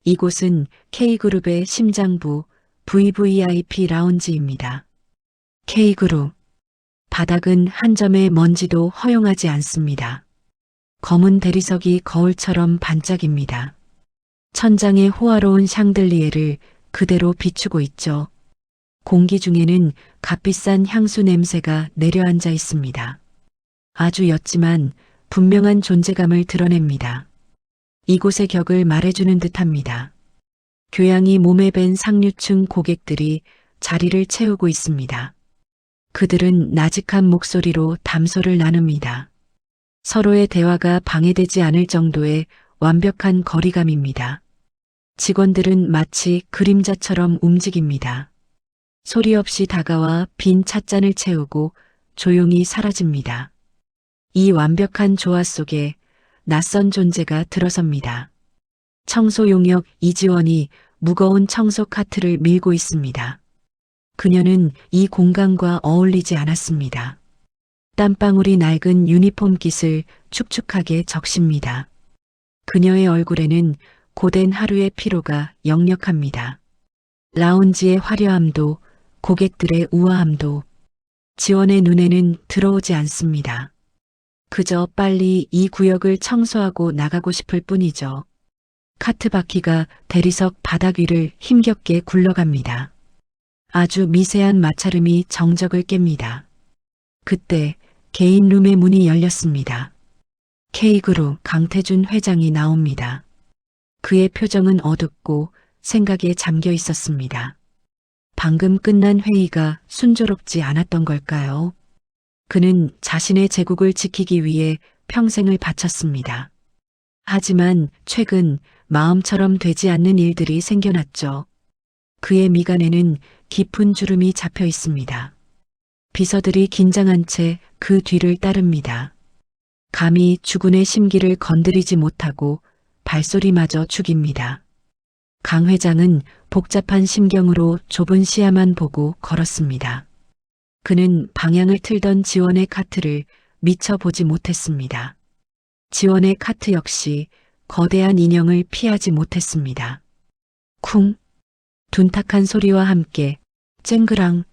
이곳은 K그룹의 심장부 VVIP 라운지입니다. K그룹. 바닥은 한 점의 먼지도 허용하지 않습니다. 검은 대리석이 거울처럼 반짝입니다. 천장의 호화로운 샹들리에를 그대로 비추고 있죠. 공기 중에는 값비싼 향수 냄새가 내려앉아 있습니다. 아주 옅지만 분명한 존재감을 드러냅니다. 이곳의 격을 말해주는 듯합니다. 교양이 몸에 밴 상류층 고객들이 자리를 채우고 있습니다. 그들은 나직한 목소리로 담소를 나눕니다. 서로의 대화가 방해되지 않을 정도의 완벽한 거리감입니다. 직원들은 마치 그림자처럼 움직입니다. 소리 없이 다가와 빈 찻잔을 채우고 조용히 사라집니다. 이 완벽한 조화 속에 낯선 존재가 들어섭니다. 청소 용역 이지원이 무거운 청소 카트를 밀고 있습니다. 그녀는 이 공간과 어울리지 않았습니다. 땀방울이 낡은 유니폼 깃을 축축하게 적십니다. 그녀의 얼굴에는 고된 하루의 피로가 역력합니다. 라운지의 화려함도 고객들의 우아함도 지원의 눈에는 들어오지 않습니다. 그저 빨리 이 구역을 청소하고 나가고 싶을 뿐이죠. 카트 바퀴가 대리석 바닥 위를 힘겹게 굴러갑니다. 아주 미세한 마찰음이 정적을 깹니다. 그때 개인 룸의 문이 열렸습니다. K그룹 강태준 회장이 나옵니다. 그의 표정은 어둡고 생각에 잠겨 있었습니다. 방금 끝난 회의가 순조롭지 않았던 걸까요? 그는 자신의 제국을 지키기 위해 평생을 바쳤습니다. 하지만 최근 마음처럼 되지 않는 일들이 생겨났죠. 그의 미간에는 깊은 주름이 잡혀 있습니다. 비서들이 긴장한 채 그 뒤를 따릅니다. 감히 주군의 심기를 건드리지 못하고 발소리마저 죽입니다. 강 회장은 복잡한 심경으로 좁은 시야만 보고 걸었습니다. 그는 방향을 틀던 지원의 카트를 미처 보지 못했습니다. 지원의 카트 역시 거대한 인형을 피하지 못했습니다. 쿵! 둔탁한 소리와 함께 쨍그랑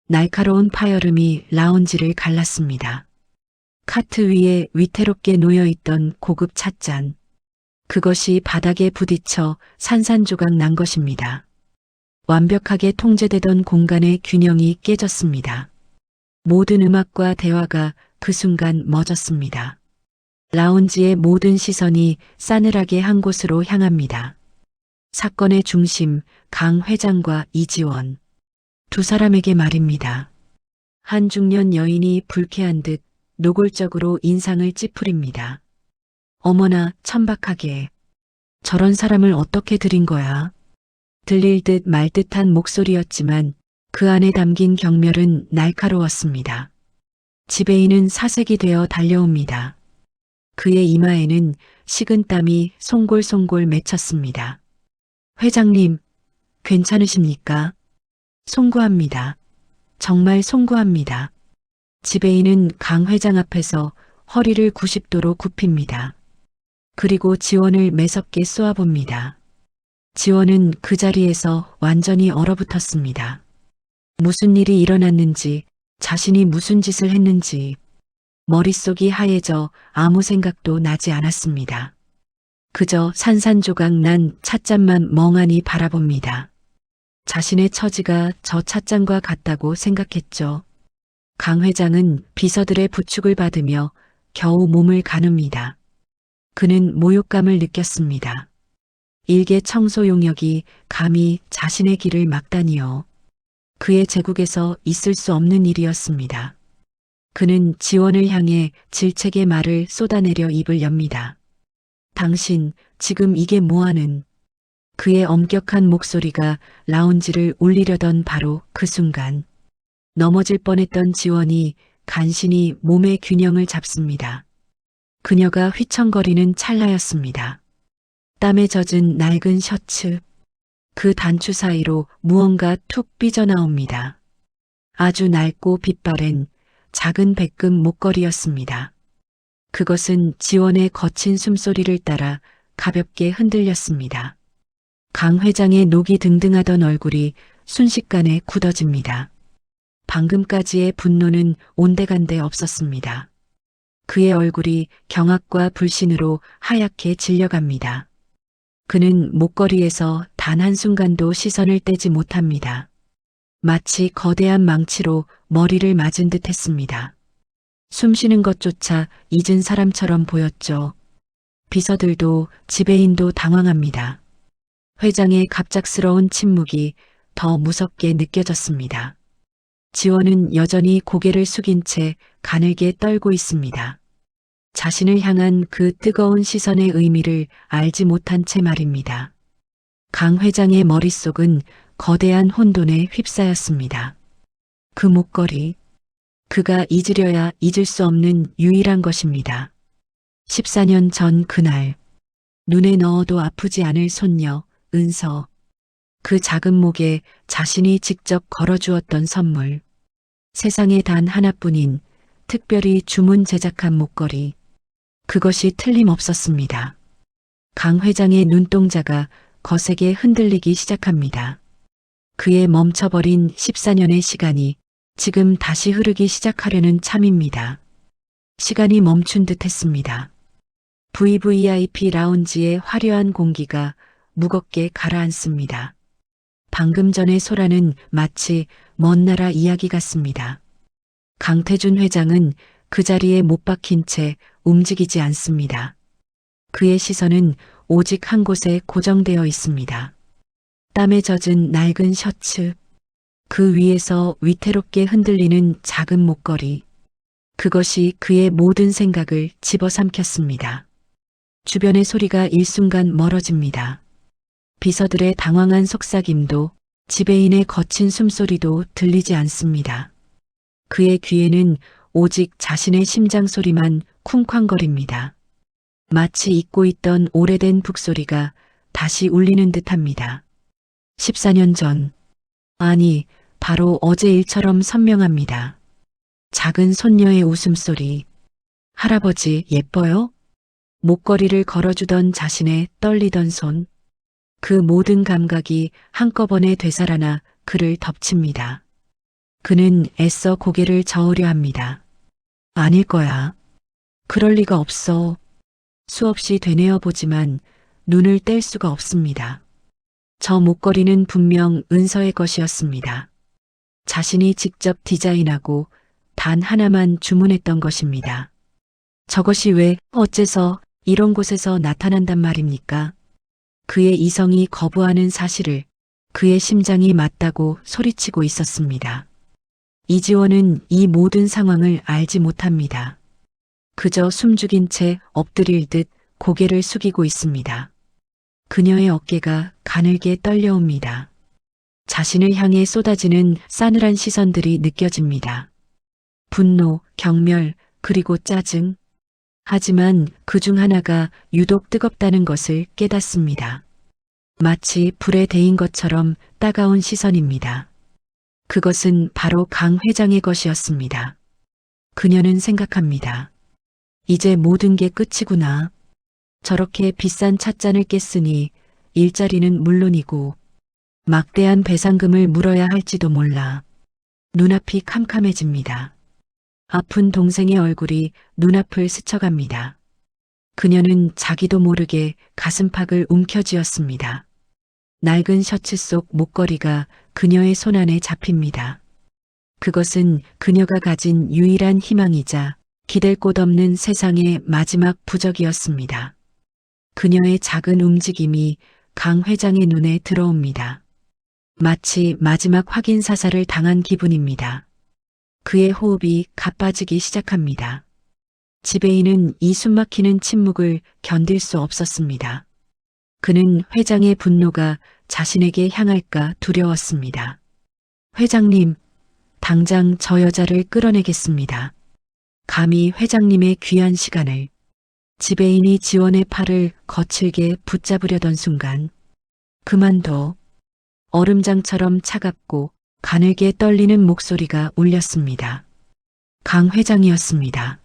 날카로운 파열음이 라운지를 갈랐습니다. 카트 위에 위태롭게 놓여있던 고급 찻잔. 그것이 바닥에 부딪혀 산산조각 난 것입니다. 완벽하게 통제되던 공간의 균형이 깨졌습니다. 모든 음악과 대화가 그 순간 멎었습니다. 라운지의 모든 시선이 싸늘하게 한 곳으로 향합니다. 사건의 중심, 강 회장과 이지원. 두 사람에게 말입니다. 한 중년 여인이 불쾌한 듯 노골적으로 인상을 찌푸립니다. 어머나 천박하게. 저런 사람을 어떻게 들인 거야? 들릴 듯 말 듯한 목소리였지만 그 안에 담긴 경멸은 날카로웠습니다. 지배인은 사색이 되어 달려옵니다. 그의 이마에는 식은땀이 송골송골 맺혔습니다. 회장님, 괜찮으십니까? 송구합니다. 정말 송구합니다. 지배인은 강 회장 앞에서 허리를 90도로 굽힙니다. 그리고 지원을 매섭게 쏘아봅니다. 지원은 그 자리에서 완전히 얼어붙었습니다. 무슨 일이 일어났는지, 자신이 무슨 짓을 했는지 머릿속이 하얘져 아무 생각도 나지 않았습니다. 그저 산산조각 난 찻잔만 멍하니 바라봅니다. 자신의 처지가 저 찻잔과 같다고 생각했죠. 강 회장은 비서들의 부축을 받으며 겨우 몸을 가눕니다. 그는 모욕감을 느꼈습니다. 일개 청소 용역이 감히 자신의 길을 막다니요. 그의 제국에서 있을 수 없는 일이었습니다. 그는 지원을 향해 질책의 말을 쏟아내려 입을 엽니다. 당신, 지금 이게 뭐하는... 그의 엄격한 목소리가 라운지를 울리려던 바로 그 순간 넘어질 뻔했던 지원이 간신히 몸의 균형을 잡습니다. 그녀가 휘청거리는 찰나였습니다. 땀에 젖은 낡은 셔츠, 그 단추 사이로 무언가 툭 삐져나옵니다. 아주 낡고 빛바랜 작은 백금 목걸이였습니다. 그것은 지원의 거친 숨소리를 따라 가볍게 흔들렸습니다. 강 회장의 녹이 등등하던 얼굴이 순식간에 굳어집니다. 방금까지의 분노는 온데간데 없었습니다. 그의 얼굴이 경악과 불신으로 하얗게 질려갑니다. 그는 목걸이에서 단 한순간도 시선을 떼지 못합니다. 마치 거대한 망치로 머리를 맞은 듯 했습니다. 숨쉬는 것조차 잊은 사람처럼 보였죠. 비서들도 지배인도 당황합니다. 회장의 갑작스러운 침묵이 더 무섭게 느껴졌습니다. 지원은 여전히 고개를 숙인 채 가늘게 떨고 있습니다. 자신을 향한 그 뜨거운 시선의 의미를 알지 못한 채 말입니다. 강 회장의 머릿속은 거대한 혼돈에 휩싸였습니다. 그 목걸이, 그가 잊으려야 잊을 수 없는 유일한 것입니다. 14년 전 그날, 눈에 넣어도 아프지 않을 손녀, 은서. 그 작은 목에 자신이 직접 걸어주었던 선물. 세상에 단 하나뿐인 특별히 주문 제작한 목걸이. 그것이 틀림없었습니다. 강 회장의 눈동자가 거세게 흔들리기 시작합니다. 그의 멈춰버린 14년의 시간이 지금 다시 흐르기 시작하려는 참입니다. 시간이 멈춘 듯 했습니다. VVIP 라운지의 화려한 공기가 무겁게 가라앉습니다. 방금 전의 소라는 마치 먼 나라 이야기 같습니다. 강태준 회장은 그 자리에 못 박힌 채 움직이지 않습니다. 그의 시선은 오직 한 곳에 고정되어 있습니다. 땀에 젖은 낡은 셔츠, 그 위에서 위태롭게 흔들리는 작은 목걸이. 그것이 그의 모든 생각을 집어삼켰습니다. 주변의 소리가 일순간 멀어집니다. 비서들의 당황한 속삭임도 지배인의 거친 숨소리도 들리지 않습니다. 그의 귀에는 오직 자신의 심장 소리만 쿵쾅거립니다. 마치 잊고 있던 오래된 북소리가 다시 울리는 듯합니다. 14년 전, 아니 바로 어제 일처럼 선명합니다. 작은 손녀의 웃음소리. 할아버지 예뻐요? 목걸이를 걸어주던 자신의 떨리던 손. 그 모든 감각이 한꺼번에 되살아나 그를 덮칩니다. 그는 애써 고개를 저으려 합니다. 아닐 거야. 그럴 리가 없어. 수없이 되뇌어 보지만 눈을 뗄 수가 없습니다. 저 목걸이는 분명 은서의 것이었습니다. 자신이 직접 디자인하고 단 하나만 주문했던 것입니다. 저것이 왜 어째서 이런 곳에서 나타난단 말입니까? 그의 이성이 거부하는 사실을 그의 심장이 맞다고 소리치고 있었습니다. 이지원은 이 모든 상황을 알지 못합니다. 그저 숨죽인 채 엎드릴 듯 고개를 숙이고 있습니다. 그녀의 어깨가 가늘게 떨려옵니다. 자신을 향해 쏟아지는 싸늘한 시선들이 느껴집니다. 분노, 경멸, 그리고 짜증. 하지만 그 중 하나가 유독 뜨겁다는 것을 깨닫습니다. 마치 불에 데인 것처럼 따가운 시선입니다. 그것은 바로 강 회장의 것이었습니다. 그녀는 생각합니다. 이제 모든 게 끝이구나. 저렇게 비싼 찻잔을 깼으니 일자리는 물론이고 막대한 배상금을 물어야 할지도 몰라. 눈앞이 캄캄해집니다. 아픈 동생의 얼굴이 눈앞을 스쳐갑니다. 그녀는 자기도 모르게 가슴팍을 움켜쥐었습니다. 낡은 셔츠 속 목걸이가 그녀의 손안에 잡힙니다. 그것은 그녀가 가진 유일한 희망이자 기댈 곳 없는 세상의 마지막 부적이었습니다. 그녀의 작은 움직임이 강 회장의 눈에 들어옵니다. 마치 마지막 확인 사살을 당한 기분입니다. 그의 호흡이 가빠지기 시작합니다. 지배인은 이 숨막히는 침묵을 견딜 수 없었습니다. 그는 회장의 분노가 자신에게 향할까 두려웠습니다. 회장님, 당장 저 여자를 끌어내겠습니다. 감히 회장님의 귀한 시간을. 지배인이 지원의 팔을 거칠게 붙잡으려던 순간 그만둬. 얼음장처럼 차갑고 가늘게 떨리는 목소리가 울렸습니다. 강 회장이었습니다.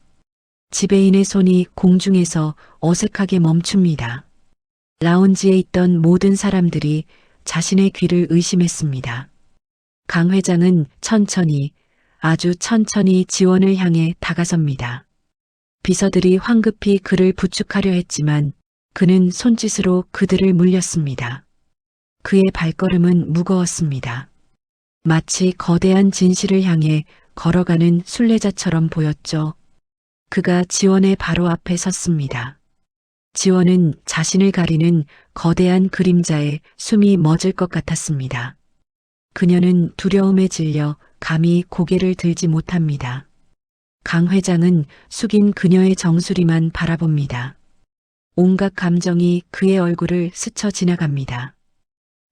지배인의 손이 공중에서 어색하게 멈춥니다. 라운지에 있던 모든 사람들이 자신의 귀를 의심했습니다. 강 회장은 천천히, 아주 천천히 지원을 향해 다가섭니다. 비서들이 황급히 그를 부축하려 했지만 그는 손짓으로 그들을 물렸습니다. 그의 발걸음은 무거웠습니다. 마치 거대한 진실을 향해 걸어가는 순례자처럼 보였죠. 그가 지원의 바로 앞에 섰습니다. 지원은 자신을 가리는 거대한 그림자에 숨이 멎을 것 같았습니다. 그녀는 두려움에 질려 감히 고개를 들지 못합니다. 강 회장은 숙인 그녀의 정수리만 바라봅니다. 온갖 감정이 그의 얼굴을 스쳐 지나갑니다.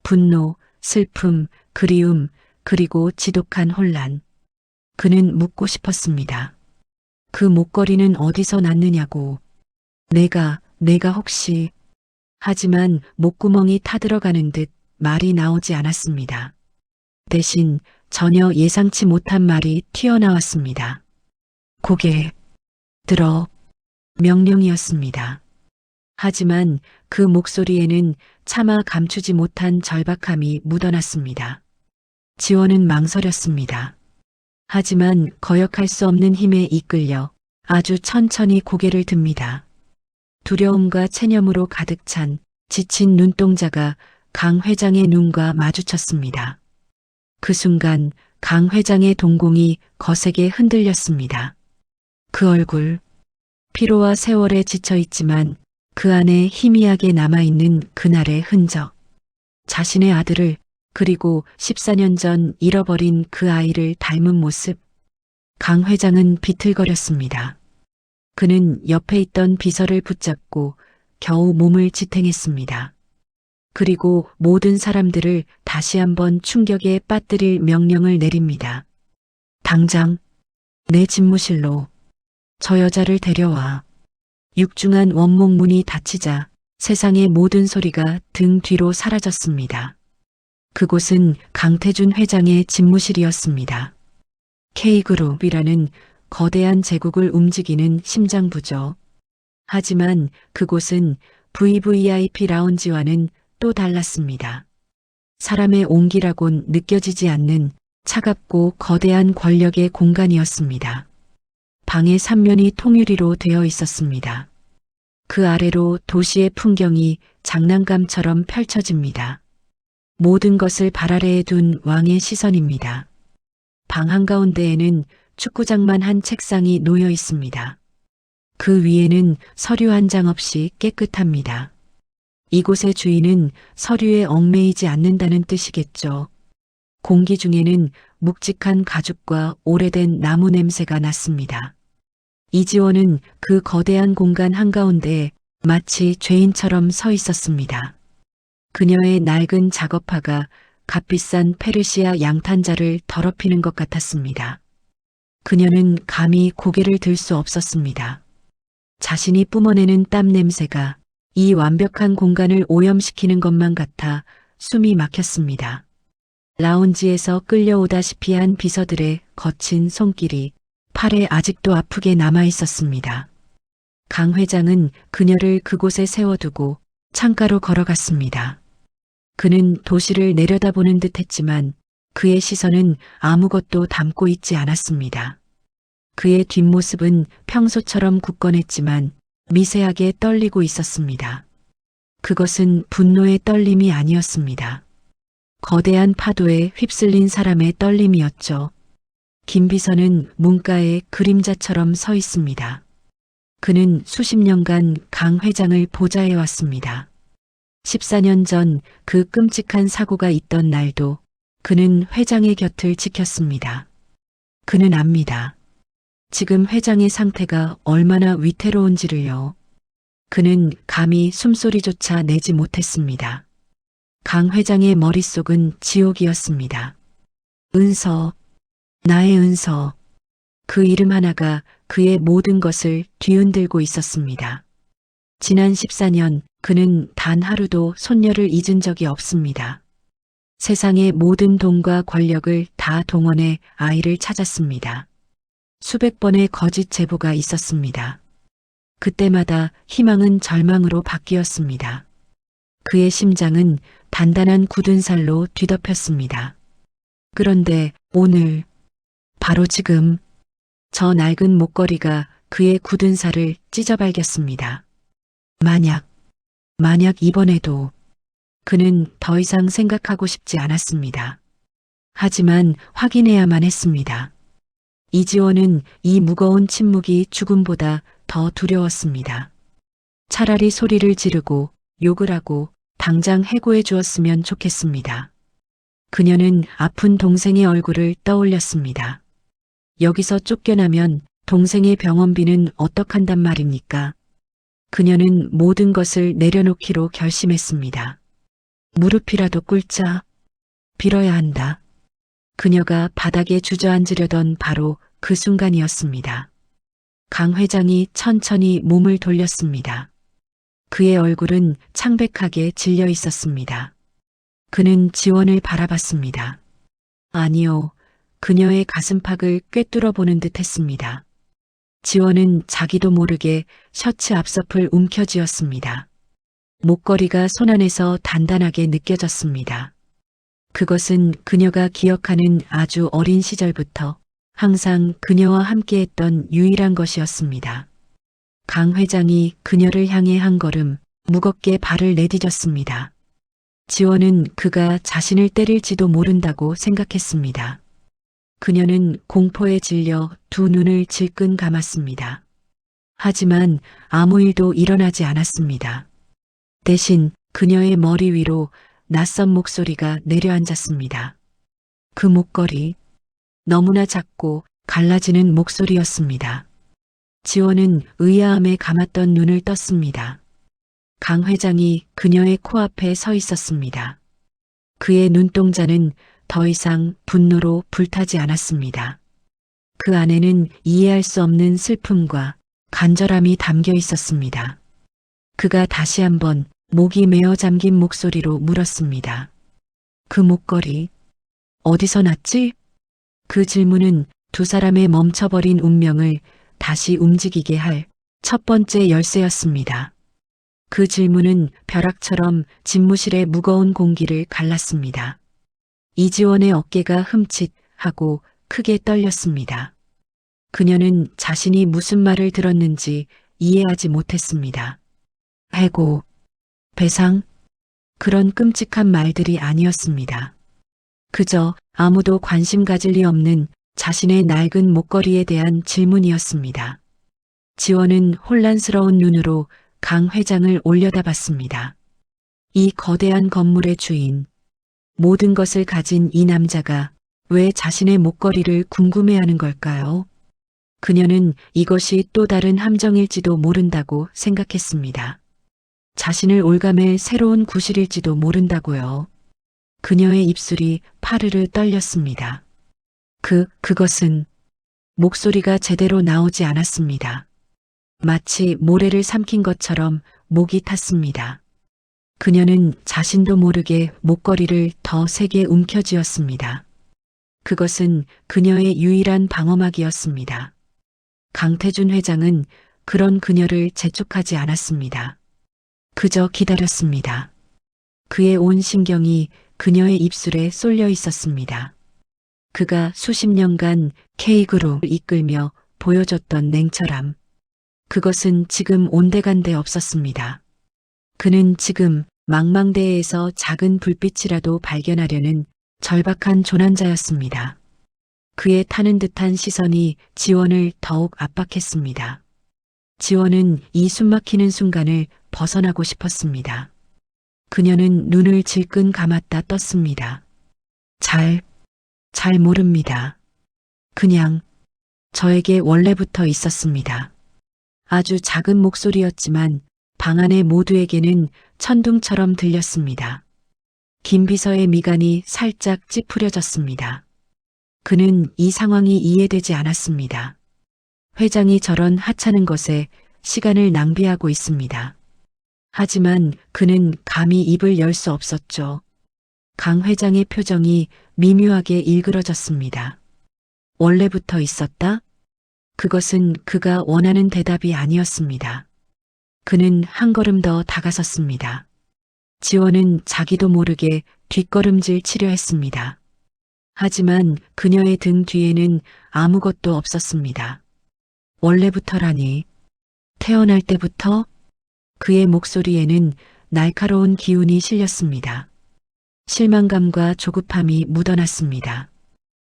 분노, 슬픔, 그리움, 그리고 지독한 혼란. 그는 묻고 싶었습니다. 그 목걸이는 어디서 났느냐고. 내가 혹시. 하지만 목구멍이 타들어가는 듯 말이 나오지 않았습니다. 대신 전혀 예상치 못한 말이 튀어나왔습니다. 고개 들어. 명령이었습니다. 하지만 그 목소리에는 차마 감추지 못한 절박함이 묻어났습니다. 지원은 망설였습니다. 하지만 거역할 수 없는 힘에 이끌려 아주 천천히 고개를 듭니다. 두려움과 체념으로 가득 찬 지친 눈동자가 강 회장의 눈과 마주쳤습니다. 그 순간 강 회장의 동공이 거세게 흔들렸습니다. 그 얼굴, 피로와 세월에 지쳐 있지만 그 안에 희미하게 남아있는 그날의 흔적. 자신의 아들을 그리고 14년 전 잃어버린 그 아이를 닮은 모습. 강 회장은 비틀거렸습니다. 그는 옆에 있던 비서를 붙잡고 겨우 몸을 지탱했습니다. 그리고 모든 사람들을 다시 한번 충격에 빠뜨릴 명령을 내립니다. 당장 내 집무실로 저 여자를 데려와. 육중한 원목 문이 닫히자 세상의 모든 소리가 등 뒤로 사라졌습니다. 그곳은 강태준 회장의 집무실이었습니다. K그룹이라는 거대한 제국을 움직이는 심장부죠. 하지만 그곳은 VVIP 라운지와는 또 달랐습니다. 사람의 온기라곤 느껴지지 않는 차갑고 거대한 권력의 공간이었습니다. 방의 3면이 통유리로 되어 있었습니다. 그 아래로 도시의 풍경이 장난감처럼 펼쳐집니다. 모든 것을 발 아래에 둔 왕의 시선입니다. 방 한가운데에는 축구장만 한 책상이 놓여 있습니다. 그 위에는 서류 한 장 없이 깨끗합니다. 이곳의 주인은 서류에 얽매이지 않는다는 뜻이겠죠. 공기 중에는 묵직한 가죽과 오래된 나무 냄새가 났습니다. 이지원은 그 거대한 공간 한가운데에 마치 죄인처럼 서 있었습니다. 그녀의 낡은 작업화가 값비싼 페르시아 양탄자를 더럽히는 것 같았습니다. 그녀는 감히 고개를 들 수 없었습니다. 자신이 뿜어내는 땀 냄새가 이 완벽한 공간을 오염시키는 것만 같아 숨이 막혔습니다. 라운지에서 끌려오다시피 한 비서들의 거친 손길이 팔에 아직도 아프게 남아 있었습니다. 강 회장은 그녀를 그곳에 세워두고 창가로 걸어갔습니다. 그는 도시를 내려다보는 듯 했지만 그의 시선은 아무것도 담고 있지 않았습니다. 그의 뒷모습은 평소처럼 굳건했지만 미세하게 떨리고 있었습니다. 그것은 분노의 떨림이 아니었습니다. 거대한 파도에 휩쓸린 사람의 떨림이었죠. 김 비서는 문가에 그림자처럼 서 있습니다. 그는 수십 년간 강 회장을 보좌해 왔습니다. 14년 전 그 끔찍한 사고가 있던 날도 그는 회장의 곁을 지켰습니다. 그는 압니다. 지금 회장의 상태가 얼마나 위태로운지를요. 그는 감히 숨소리조차 내지 못했습니다. 강 회장의 머릿속은 지옥이었습니다. 은서, 나의 은서. 그 이름 하나가 그의 모든 것을 뒤흔들고 있었습니다. 지난 14년 그는 단 하루도 손녀를 잊은 적이 없습니다. 세상의 모든 돈과 권력을 다 동원해 아이를 찾았습니다. 수백 번의 거짓 제보가 있었습니다. 그때마다 희망은 절망으로 바뀌었습니다. 그의 심장은 단단한 굳은 살로 뒤덮였습니다. 그런데 오늘, 바로 지금, 저 낡은 목걸이가 그의 굳은 살을 찢어발겼습니다. 만약 이번에도 그는 더 이상 생각하고 싶지 않았습니다. 하지만 확인해야만 했습니다. 이지원은 이 무거운 침묵이 죽음보다 더 두려웠습니다. 차라리 소리를 지르고 욕을 하고 당장 해고해 주었으면 좋겠습니다. 그녀는 아픈 동생의 얼굴을 떠올렸습니다. 여기서 쫓겨나면 동생의 병원비는 어떡한단 말입니까? 그녀는 모든 것을 내려놓기로 결심했습니다. 무릎이라도 꿇자. 빌어야 한다. 그녀가 바닥에 주저앉으려던 바로 그 순간이었습니다. 강 회장이 천천히 몸을 돌렸습니다. 그의 얼굴은 창백하게 질려 있었습니다. 그는 지원을 바라봤습니다. 아니요, 그녀의 가슴팍을 꿰뚫어 보는 듯 했습니다. 지원은 자기도 모르게 셔츠 앞섭을 움켜쥐었습니다. 목걸이가 손안에서 단단하게 느껴졌습니다. 그것은 그녀가 기억하는 아주 어린 시절부터 항상 그녀와 함께했던 유일한 것이었습니다. 강 회장이 그녀를 향해 한 걸음 무겁게 발을 내디뎠습니다. 지원은 그가 자신을 때릴지도 모른다고 생각했습니다. 그녀는 공포에 질려 두 눈을 질끈 감았습니다. 하지만 아무 일도 일어나지 않았습니다. 대신 그녀의 머리 위로 낯선 목소리가 내려앉았습니다. 그 목걸이, 너무나 작고 갈라지는 목소리였습니다. 지원은 의아함에 감았던 눈을 떴습니다. 강 회장이 그녀의 코앞에 서 있었습니다. 그의 눈동자는 더 이상 분노로 불타지 않았습니다. 그 안에는 이해할 수 없는 슬픔과 간절함이 담겨 있었습니다. 그가 다시 한번 목이 메어 잠긴 목소리로 물었습니다. 그 목걸이, 어디서 났지? 그 질문은 두 사람의 멈춰버린 운명을 다시 움직이게 할 첫 번째 열쇠였습니다. 그 질문은 벼락처럼 집무실의 무거운 공기를 갈랐습니다. 이지원의 어깨가 흠칫하고 크게 떨렸습니다. 그녀는 자신이 무슨 말을 들었는지 이해하지 못했습니다. 해고, 배상, 그런 끔찍한 말들이 아니었습니다. 그저 아무도 관심 가질 리 없는 자신의 낡은 목걸이에 대한 질문이었습니다. 지원은 혼란스러운 눈으로 강 회장을 올려다봤습니다. 이 거대한 건물의 주인, 모든 것을 가진 이 남자가 왜 자신의 목걸이를 궁금해하는 걸까요? 그녀는 이것이 또 다른 함정일지도 모른다고 생각했습니다. 자신을 올가맬 새로운 구실일지도 모른다고요. 그녀의 입술이 파르르 떨렸습니다. 그것은 목소리가 제대로 나오지 않았습니다. 마치 모래를 삼킨 것처럼 목이 탔습니다. 그녀는 자신도 모르게 목걸이를 더 세게 움켜쥐었습니다. 그것은 그녀의 유일한 방어막이었습니다. 강태준 회장은 그런 그녀를 재촉하지 않았습니다. 그저 기다렸습니다. 그의 온 신경이 그녀의 입술에 쏠려 있었습니다. 그가 수십 년간 K그룹을 이끌며 보여줬던 냉철함. 그것은 지금 온데간데 없었습니다. 그는 지금 망망대해에서 작은 불빛이라도 발견하려는 절박한 조난자였습니다. 그의 타는 듯한 시선이 지원을 더욱 압박했습니다. 지원은 이 숨막히는 순간을 벗어나고 싶었습니다. 그녀는 눈을 질끈 감았다 떴습니다. 잘 모릅니다. 그냥 저에게 원래부터 있었습니다. 아주 작은 목소리였지만 방 안의 모두에게는 천둥처럼 들렸습니다. 김 비서의 미간이 살짝 찌푸려졌습니다. 그는 이 상황이 이해되지 않았습니다. 회장이 저런 하찮은 것에 시간을 낭비하고 있습니다. 하지만 그는 감히 입을 열 수 없었죠. 강 회장의 표정이 미묘하게 일그러졌습니다. 원래부터 있었다? 그것은 그가 원하는 대답이 아니었습니다. 그는 한 걸음 더 다가섰습니다. 지원은 자기도 모르게 뒷걸음질 치려 했습니다. 하지만 그녀의 등 뒤에는 아무것도 없었습니다. 원래부터라니, 태어날 때부터 그의 목소리에는 날카로운 기운이 실렸습니다. 실망감과 조급함이 묻어났습니다.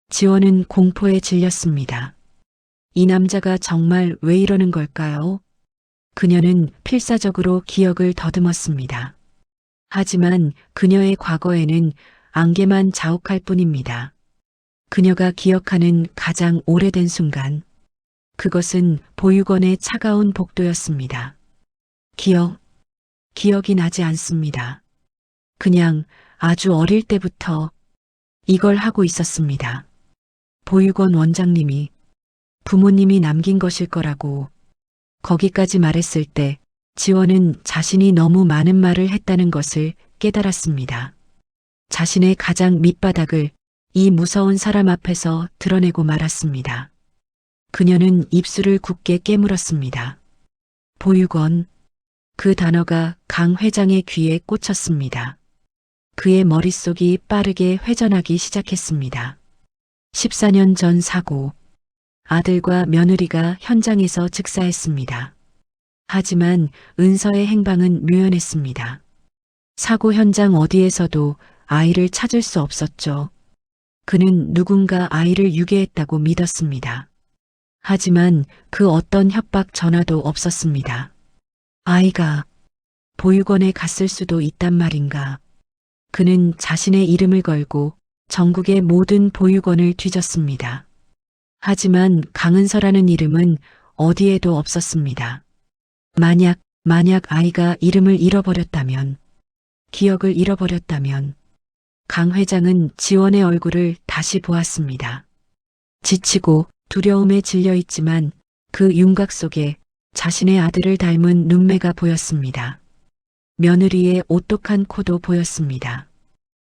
지원은 공포에 질렸습니다. 이 남자가 정말 왜 이러는 걸까요? 그녀는 필사적으로 기억을 더듬었습니다. 하지만 그녀의 과거에는 안개만 자욱할 뿐입니다. 그녀가 기억하는 가장 오래된 순간, 그것은 보육원의 차가운 복도였습니다. 기억이 나지 않습니다. 그냥 아주 어릴 때부터 이걸 하고 있었습니다. 보육원 원장님이 부모님이 남긴 것일 거라고 거기까지 말했을 때 지원은 자신이 너무 많은 말을 했다는 것을 깨달았습니다. 자신의 가장 밑바닥을 이 무서운 사람 앞에서 드러내고 말았습니다. 그녀는 입술을 굳게 깨물었습니다. 보육원, 그 단어가 강 회장의 귀에 꽂혔습니다. 그의 머릿속이 빠르게 회전하기 시작했습니다. 14년 전 사고, 아들과 며느리가 현장에서 즉사했습니다. 하지만 은서의 행방은 묘연했습니다. 사고 현장 어디에서도 아이를 찾을 수 없었죠. 그는 누군가 아이를 유괴했다고 믿었습니다. 하지만 그 어떤 협박 전화도 없었습니다. 아이가 보육원에 갔을 수도 있단 말인가. 그는 자신의 이름을 걸고 전국의 모든 보육원을 뒤졌습니다. 하지만 강은서라는 이름은 어디에도 없었습니다. 만약 아이가 이름을 잃어버렸다면, 기억을 잃어버렸다면, 강 회장은 지원의 얼굴을 다시 보았습니다. 지치고 두려움에 질려 있지만 그 윤곽 속에 자신의 아들을 닮은 눈매가 보였습니다. 며느리의 오똑한 코도 보였습니다.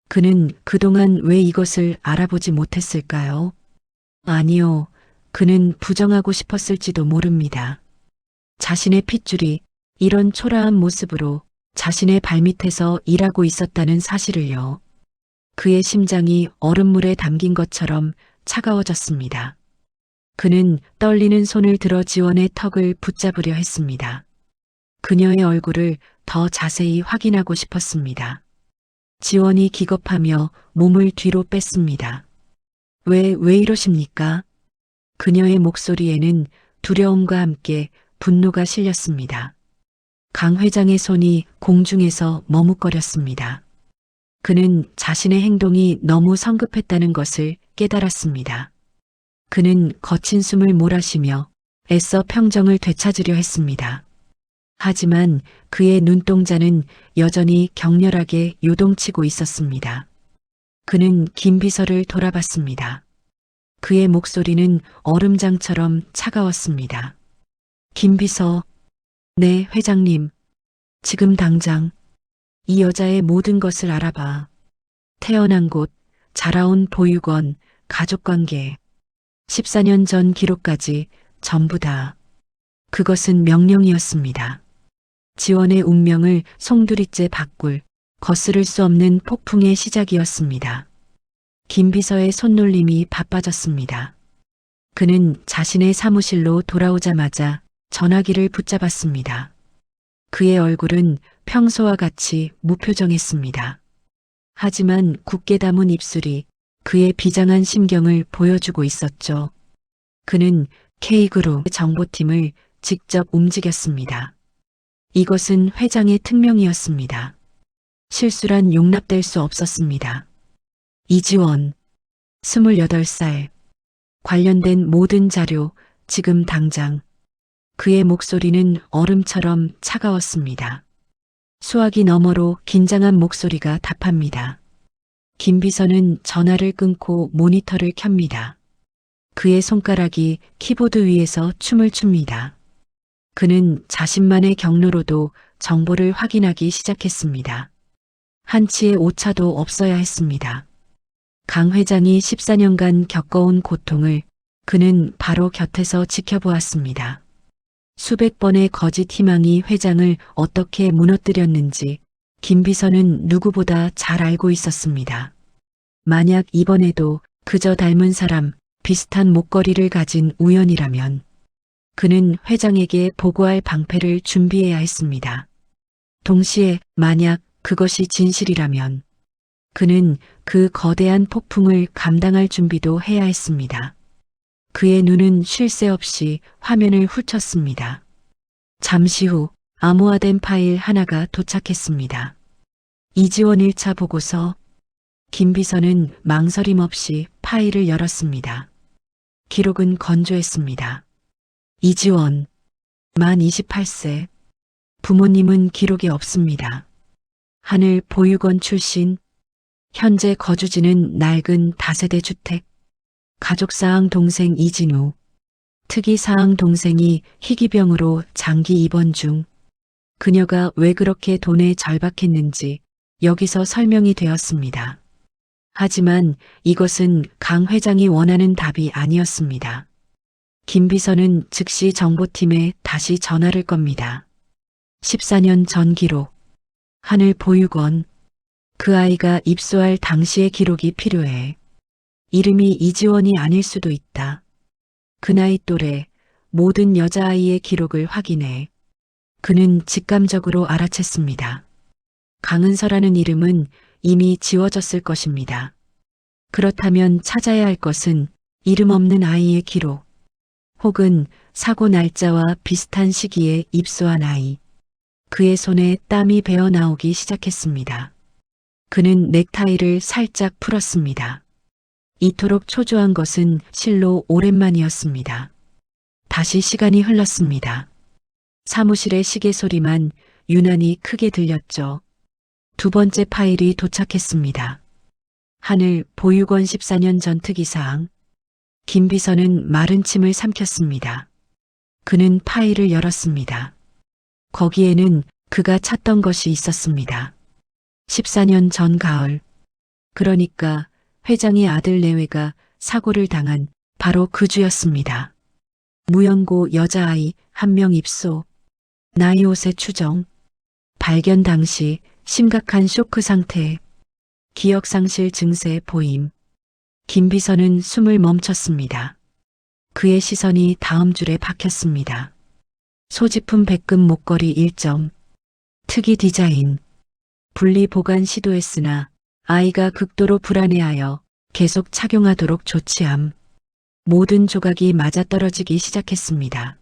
그는 그동안 왜 이것을 알아보지 못했을까요? 아니요, 그는 부정하고 싶었을지도 모릅니다. 자신의 핏줄이 이런 초라한 모습으로 자신의 발밑에서 일하고 있었다는 사실을요. 그의 심장이 얼음물에 담긴 것처럼 차가워졌습니다. 그는 떨리는 손을 들어 지원의 턱을 붙잡으려 했습니다. 그녀의 얼굴을 더 자세히 확인하고 싶었습니다. 지원이 기겁하며 몸을 뒤로 뺐습니다. 왜 이러십니까? 그녀의 목소리에는 두려움과 함께 분노가 실렸습니다. 강 회장의 손이 공중에서 머뭇거렸습니다. 그는 자신의 행동이 너무 성급했다는 것을 깨달았습니다. 그는 거친 숨을 몰아쉬며 애써 평정을 되찾으려 했습니다. 하지만 그의 눈동자는 여전히 격렬하게 요동치고 있었습니다. 그는 김 비서를 돌아봤습니다. 그의 목소리는 얼음장처럼 차가웠습니다. 김 비서, 네, 회장님. 지금 당장 이 여자의 모든 것을 알아봐. 태어난 곳, 자라온 보육원, 가족관계, 14년 전 기록까지 전부 다. 그것은 명령이었습니다. 지원의 운명을 송두리째 바꿀 거스를 수 없는 폭풍의 시작이었습니다. 김 비서의 손놀림이 바빠졌습니다. 그는 자신의 사무실로 돌아오자마자 전화기를 붙잡았습니다. 그의 얼굴은 평소와 같이 무표정했습니다. 하지만 굳게 담은 입술이 그의 비장한 심경을 보여주고 있었죠. 그는 K그룹 정보팀을 직접 움직였습니다. 이것은 회장의 특명이었습니다. 실수란 용납될 수 없었습니다. 이지원, 28살. 관련된 모든 자료, 지금 당장. 그의 목소리는 얼음처럼 차가웠습니다. 수화기 너머로 긴장한 목소리가 답합니다. 김 비서는 전화를 끊고 모니터를 켭니다. 그의 손가락이 키보드 위에서 춤을 춥니다. 그는 자신만의 경로로도 정보를 확인하기 시작했습니다. 한치의 오차도 없어야 했습니다. 강 회장이 14년간 겪어온 고통을 그는 바로 곁에서 지켜보았습니다. 수백 번의 거짓 희망이 회장을 어떻게 무너뜨렸는지 김 비서는 누구보다 잘 알고 있었습니다. 만약 이번에도 그저 닮은 사람, 비슷한 목걸이를 가진 우연이라면 그는 회장에게 보고할 방패를 준비해야 했습니다. 동시에 만약 그것이 진실이라면 그는 그 거대한 폭풍을 감당할 준비도 해야 했습니다. 그의 눈은 쉴 새 없이 화면을 훑었습니다. 잠시 후 암호화된 파일 하나가 도착했습니다. 이지원 1차 보고서. 김 비서는 망설임 없이 파일을 열었습니다. 기록은 건조했습니다. 이지원, 만 28세. 부모님은 기록에 없습니다. 하늘 보육원 출신. 현재 거주지는 낡은 다세대 주택. 가족사항 동생 이진우. 특이사항 동생이 희귀병으로 장기 입원 중. 그녀가 왜 그렇게 돈에 절박했는지 여기서 설명이 되었습니다. 하지만 이것은 강 회장이 원하는 답이 아니었습니다. 김 비서는 즉시 정보팀에 다시 전화를 겁니다. 14년 전 기록. 하늘 보육원. 그 아이가 입소할 당시의 기록이 필요해. 이름이 이지원이 아닐 수도 있다. 그 나이 또래 모든 여자아이의 기록을 확인해. 그는 직감적으로 알아챘습니다. 강은서라는 이름은 이미 지워졌을 것입니다. 그렇다면 찾아야 할 것은 이름 없는 아이의 기록, 혹은 사고 날짜와 비슷한 시기에 입소한 아이. 그의 손에 땀이 배어 나오기 시작했습니다. 그는 넥타이를 살짝 풀었습니다. 이토록 초조한 것은 실로 오랜만이었습니다. 다시 시간이 흘렀습니다. 사무실의 시계 소리만 유난히 크게 들렸죠. 두 번째 파일이 도착했습니다. 하늘 보육원 14년 전 특이사항. 김 비서는 마른 침을 삼켰습니다. 그는 파일을 열었습니다. 거기에는 그가 찾던 것이 있었습니다. 14년 전 가을. 그러니까 회장의 아들 내외가 사고를 당한 바로 그 주였습니다. 무연고 여자아이 1명 입소. 나이 5세 추정. 발견 당시 심각한 쇼크 상태. 기억상실 증세 보임. 김 비서는 숨을 멈췄습니다. 그의 시선이 다음 줄에 박혔습니다. 소지품 백금 목걸이 1점. 특이 디자인. 분리 보관 시도했으나 아이가 극도로 불안해하여 계속 착용하도록 조치함. 모든 조각이 맞아떨어지기 시작했습니다.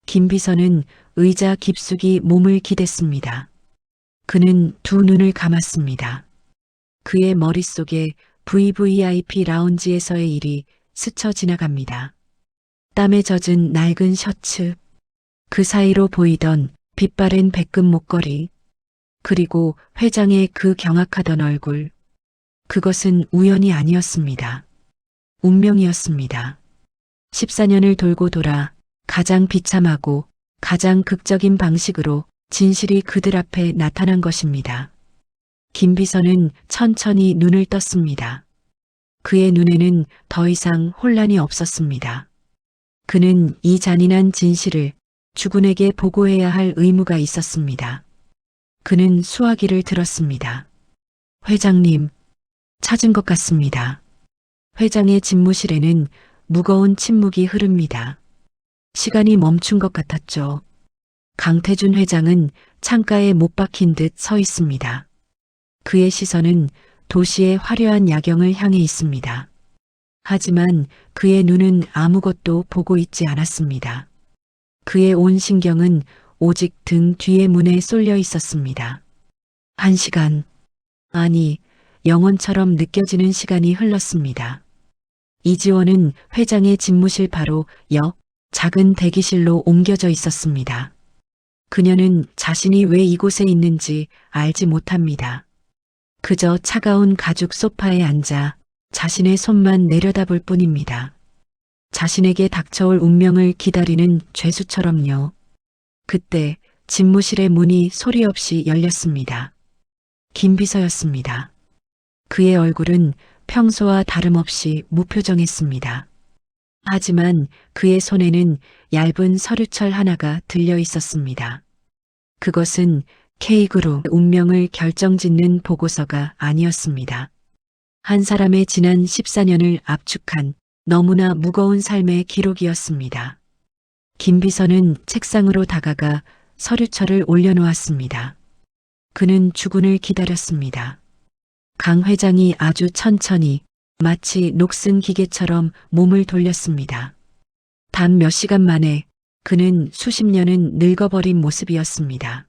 김 비서는 의자 깊숙이 몸을 기댔습니다. 그는 두 눈을 감았습니다. 그의 머릿속에 VVIP 라운지에서의 일이 스쳐 지나갑니다. 땀에 젖은 낡은 셔츠, 그 사이로 보이던 빛바랜 백금 목걸이, 그리고 회장의 그 경악하던 얼굴. 그것은 우연이 아니었습니다. 운명이었습니다. 14년을 돌고 돌아 가장 비참하고 가장 극적인 방식으로 진실이 그들 앞에 나타난 것입니다. 김 비서는 천천히 눈을 떴습니다. 그의 눈에는 더 이상 혼란이 없었습니다. 그는 이 잔인한 진실을 주군에게 보고해야 할 의무가 있었습니다. 그는 수화기를 들었습니다. 회장님, 찾은 것 같습니다. 회장의 집무실에는 무거운 침묵이 흐릅니다. 시간이 멈춘 것 같았죠. 강태준 회장은 창가에 못 박힌 듯 서 있습니다. 그의 시선은 도시의 화려한 야경을 향해 있습니다. 하지만 그의 눈은 아무것도 보고 있지 않았습니다. 그의 온 신경은 오직 등 뒤의 문에 쏠려 있었습니다. 1시간, 아니, 영원처럼 느껴지는 시간이 흘렀습니다. 이지원은 회장의 집무실 바로 옆 작은 대기실로 옮겨져 있었습니다. 그녀는 자신이 왜 이곳에 있는지 알지 못합니다. 그저 차가운 가죽 소파에 앉아 자신의 손만 내려다볼 뿐입니다. 자신에게 닥쳐올 운명을 기다리는 죄수처럼요. 그때 집무실의 문이 소리 없이 열렸습니다. 김 비서였습니다. 그의 얼굴은 평소와 다름없이 무표정했습니다. 하지만 그의 손에는 얇은 서류철 하나가 들려 있었습니다. 그것은 K그룹 운명을 결정짓는 보고서가 아니었습니다. 한 사람의 지난 14년을 압축한 너무나 무거운 삶의 기록이었습니다. 김 비서는 책상으로 다가가 서류철을 올려놓았습니다. 그는 주군을 기다렸습니다. 강 회장이 아주 천천히 마치 녹슨 기계처럼 몸을 돌렸습니다. 단 몇 시간 만에 그는 수십 년은 늙어버린 모습이었습니다.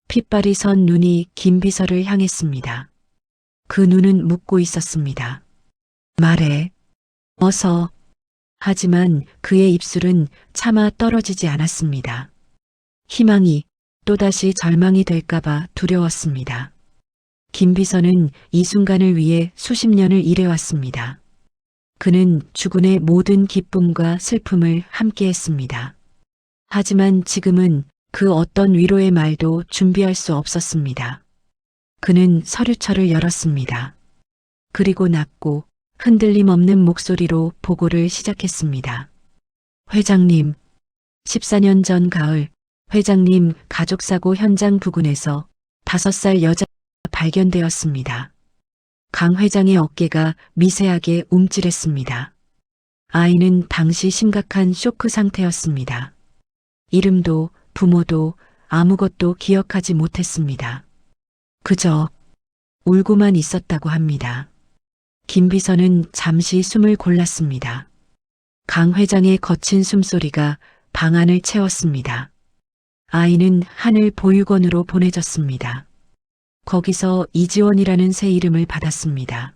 핏발이 선 눈이 김 비서를 향했습니다. 그 눈은 묻고 있었습니다. 말해. 어서. 하지만 그의 입술은 차마 떨어지지 않았습니다. 희망이 또다시 절망이 될까봐 두려웠습니다. 김 비서는 이 순간을 위해 수십 년을 일해왔습니다. 그는 주군의 모든 기쁨과 슬픔을 함께했습니다. 하지만 지금은 그 어떤 위로의 말도 준비할 수 없었습니다. 그는 서류철을 열었습니다. 그리고 낮고 흔들림 없는 목소리로 보고를 시작했습니다. 회장님, 14년 전 가을 회장님 가족사고 현장 부근에서 5살 여자가 발견되었습니다. 강 회장의 어깨가 미세하게 움찔했습니다. 아이는 당시 심각한 쇼크 상태였습니다. 이름도 부모도 아무것도 기억하지 못했습니다. 그저 울고만 있었다고 합니다. 김 비서는 잠시 숨을 골랐습니다. 강 회장의 거친 숨소리가 방 안을 채웠습니다. 아이는 하늘 보육원으로 보내졌습니다. 거기서 이지원이라는 새 이름을 받았습니다.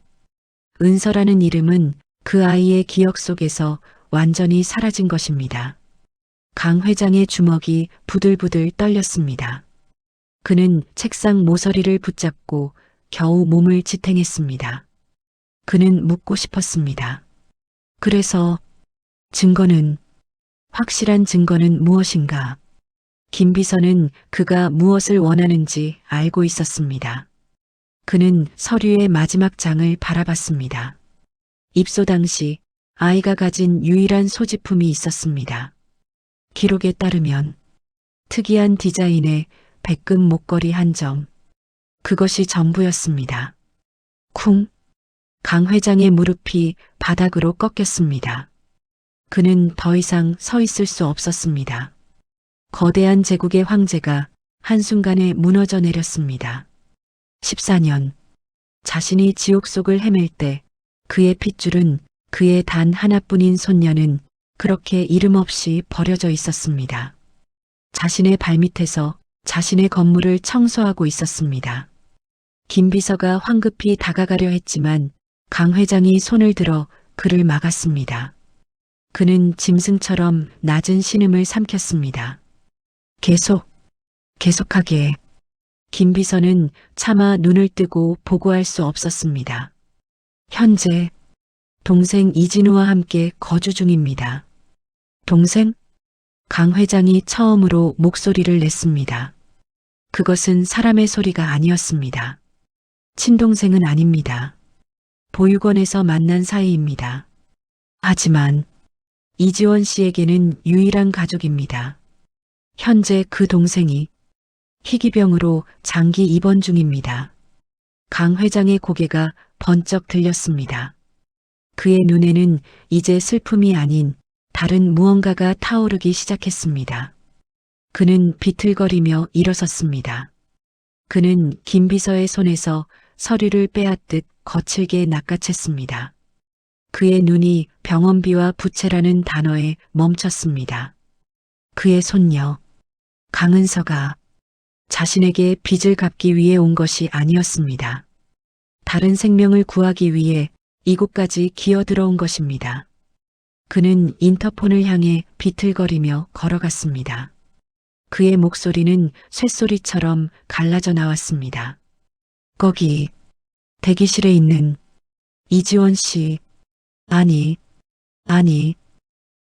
은서라는 이름은 그 아이의 기억 속에서 완전히 사라진 것입니다. 강 회장의 주먹이 부들부들 떨렸습니다. 그는 책상 모서리를 붙잡고 겨우 몸을 지탱했습니다. 그는 묻고 싶었습니다. 그래서 증거는, 확실한 증거는 무엇인가? 김 비서는 그가 무엇을 원하는지 알고 있었습니다. 그는 서류의 마지막 장을 바라봤습니다. 입소 당시 아이가 가진 유일한 소지품이 있었습니다. 기록에 따르면 특이한 디자인의 백금 목걸이 한 점. 그것이 전부였습니다. 쿵! 강 회장의 무릎이 바닥으로 꺾였습니다. 그는 더 이상 서 있을 수 없었습니다. 거대한 제국의 황제가 한순간에 무너져 내렸습니다. 14년. 자신이 지옥 속을 헤맬 때 그의 핏줄은, 그의 단 하나뿐인 손녀는 그렇게 이름 없이 버려져 있었습니다. 자신의 발밑에서 자신의 건물을 청소하고 있었습니다. 김 비서가 황급히 다가가려 했지만 강 회장이 손을 들어 그를 막았습니다. 그는 짐승처럼 낮은 신음을 삼켰습니다. 계속하게. 김 비서는 차마 눈을 뜨고 보고할 수 없었습니다. 현재 동생 이진우와 함께 거주 중입니다. 동생? 강 회장이 처음으로 목소리를 냈습니다. 그것은 사람의 소리가 아니었습니다. 친동생은 아닙니다. 보육원에서 만난 사이입니다. 하지만 이지원 씨에게는 유일한 가족입니다. 현재 그 동생이 희귀병으로 장기 입원 중입니다. 강 회장의 고개가 번쩍 들렸습니다. 그의 눈에는 이제 슬픔이 아닌 다른 무언가가 타오르기 시작했습니다. 그는 비틀거리며 일어섰습니다. 그는 김 비서의 손에서 서류를 빼앗듯 거칠게 낚아챘습니다. 그의 눈이 병원비와 부채라는 단어에 멈췄습니다. 그의 손녀, 강은서가 자신에게 빚을 갚기 위해 온 것이 아니었습니다. 다른 생명을 구하기 위해 이곳까지 기어들어온 것입니다. 그는 인터폰을 향해 비틀거리며 걸어갔습니다. 그의 목소리는 쇳소리처럼 갈라져 나왔습니다. 거기 대기실에 있는 이지원 씨. 아니.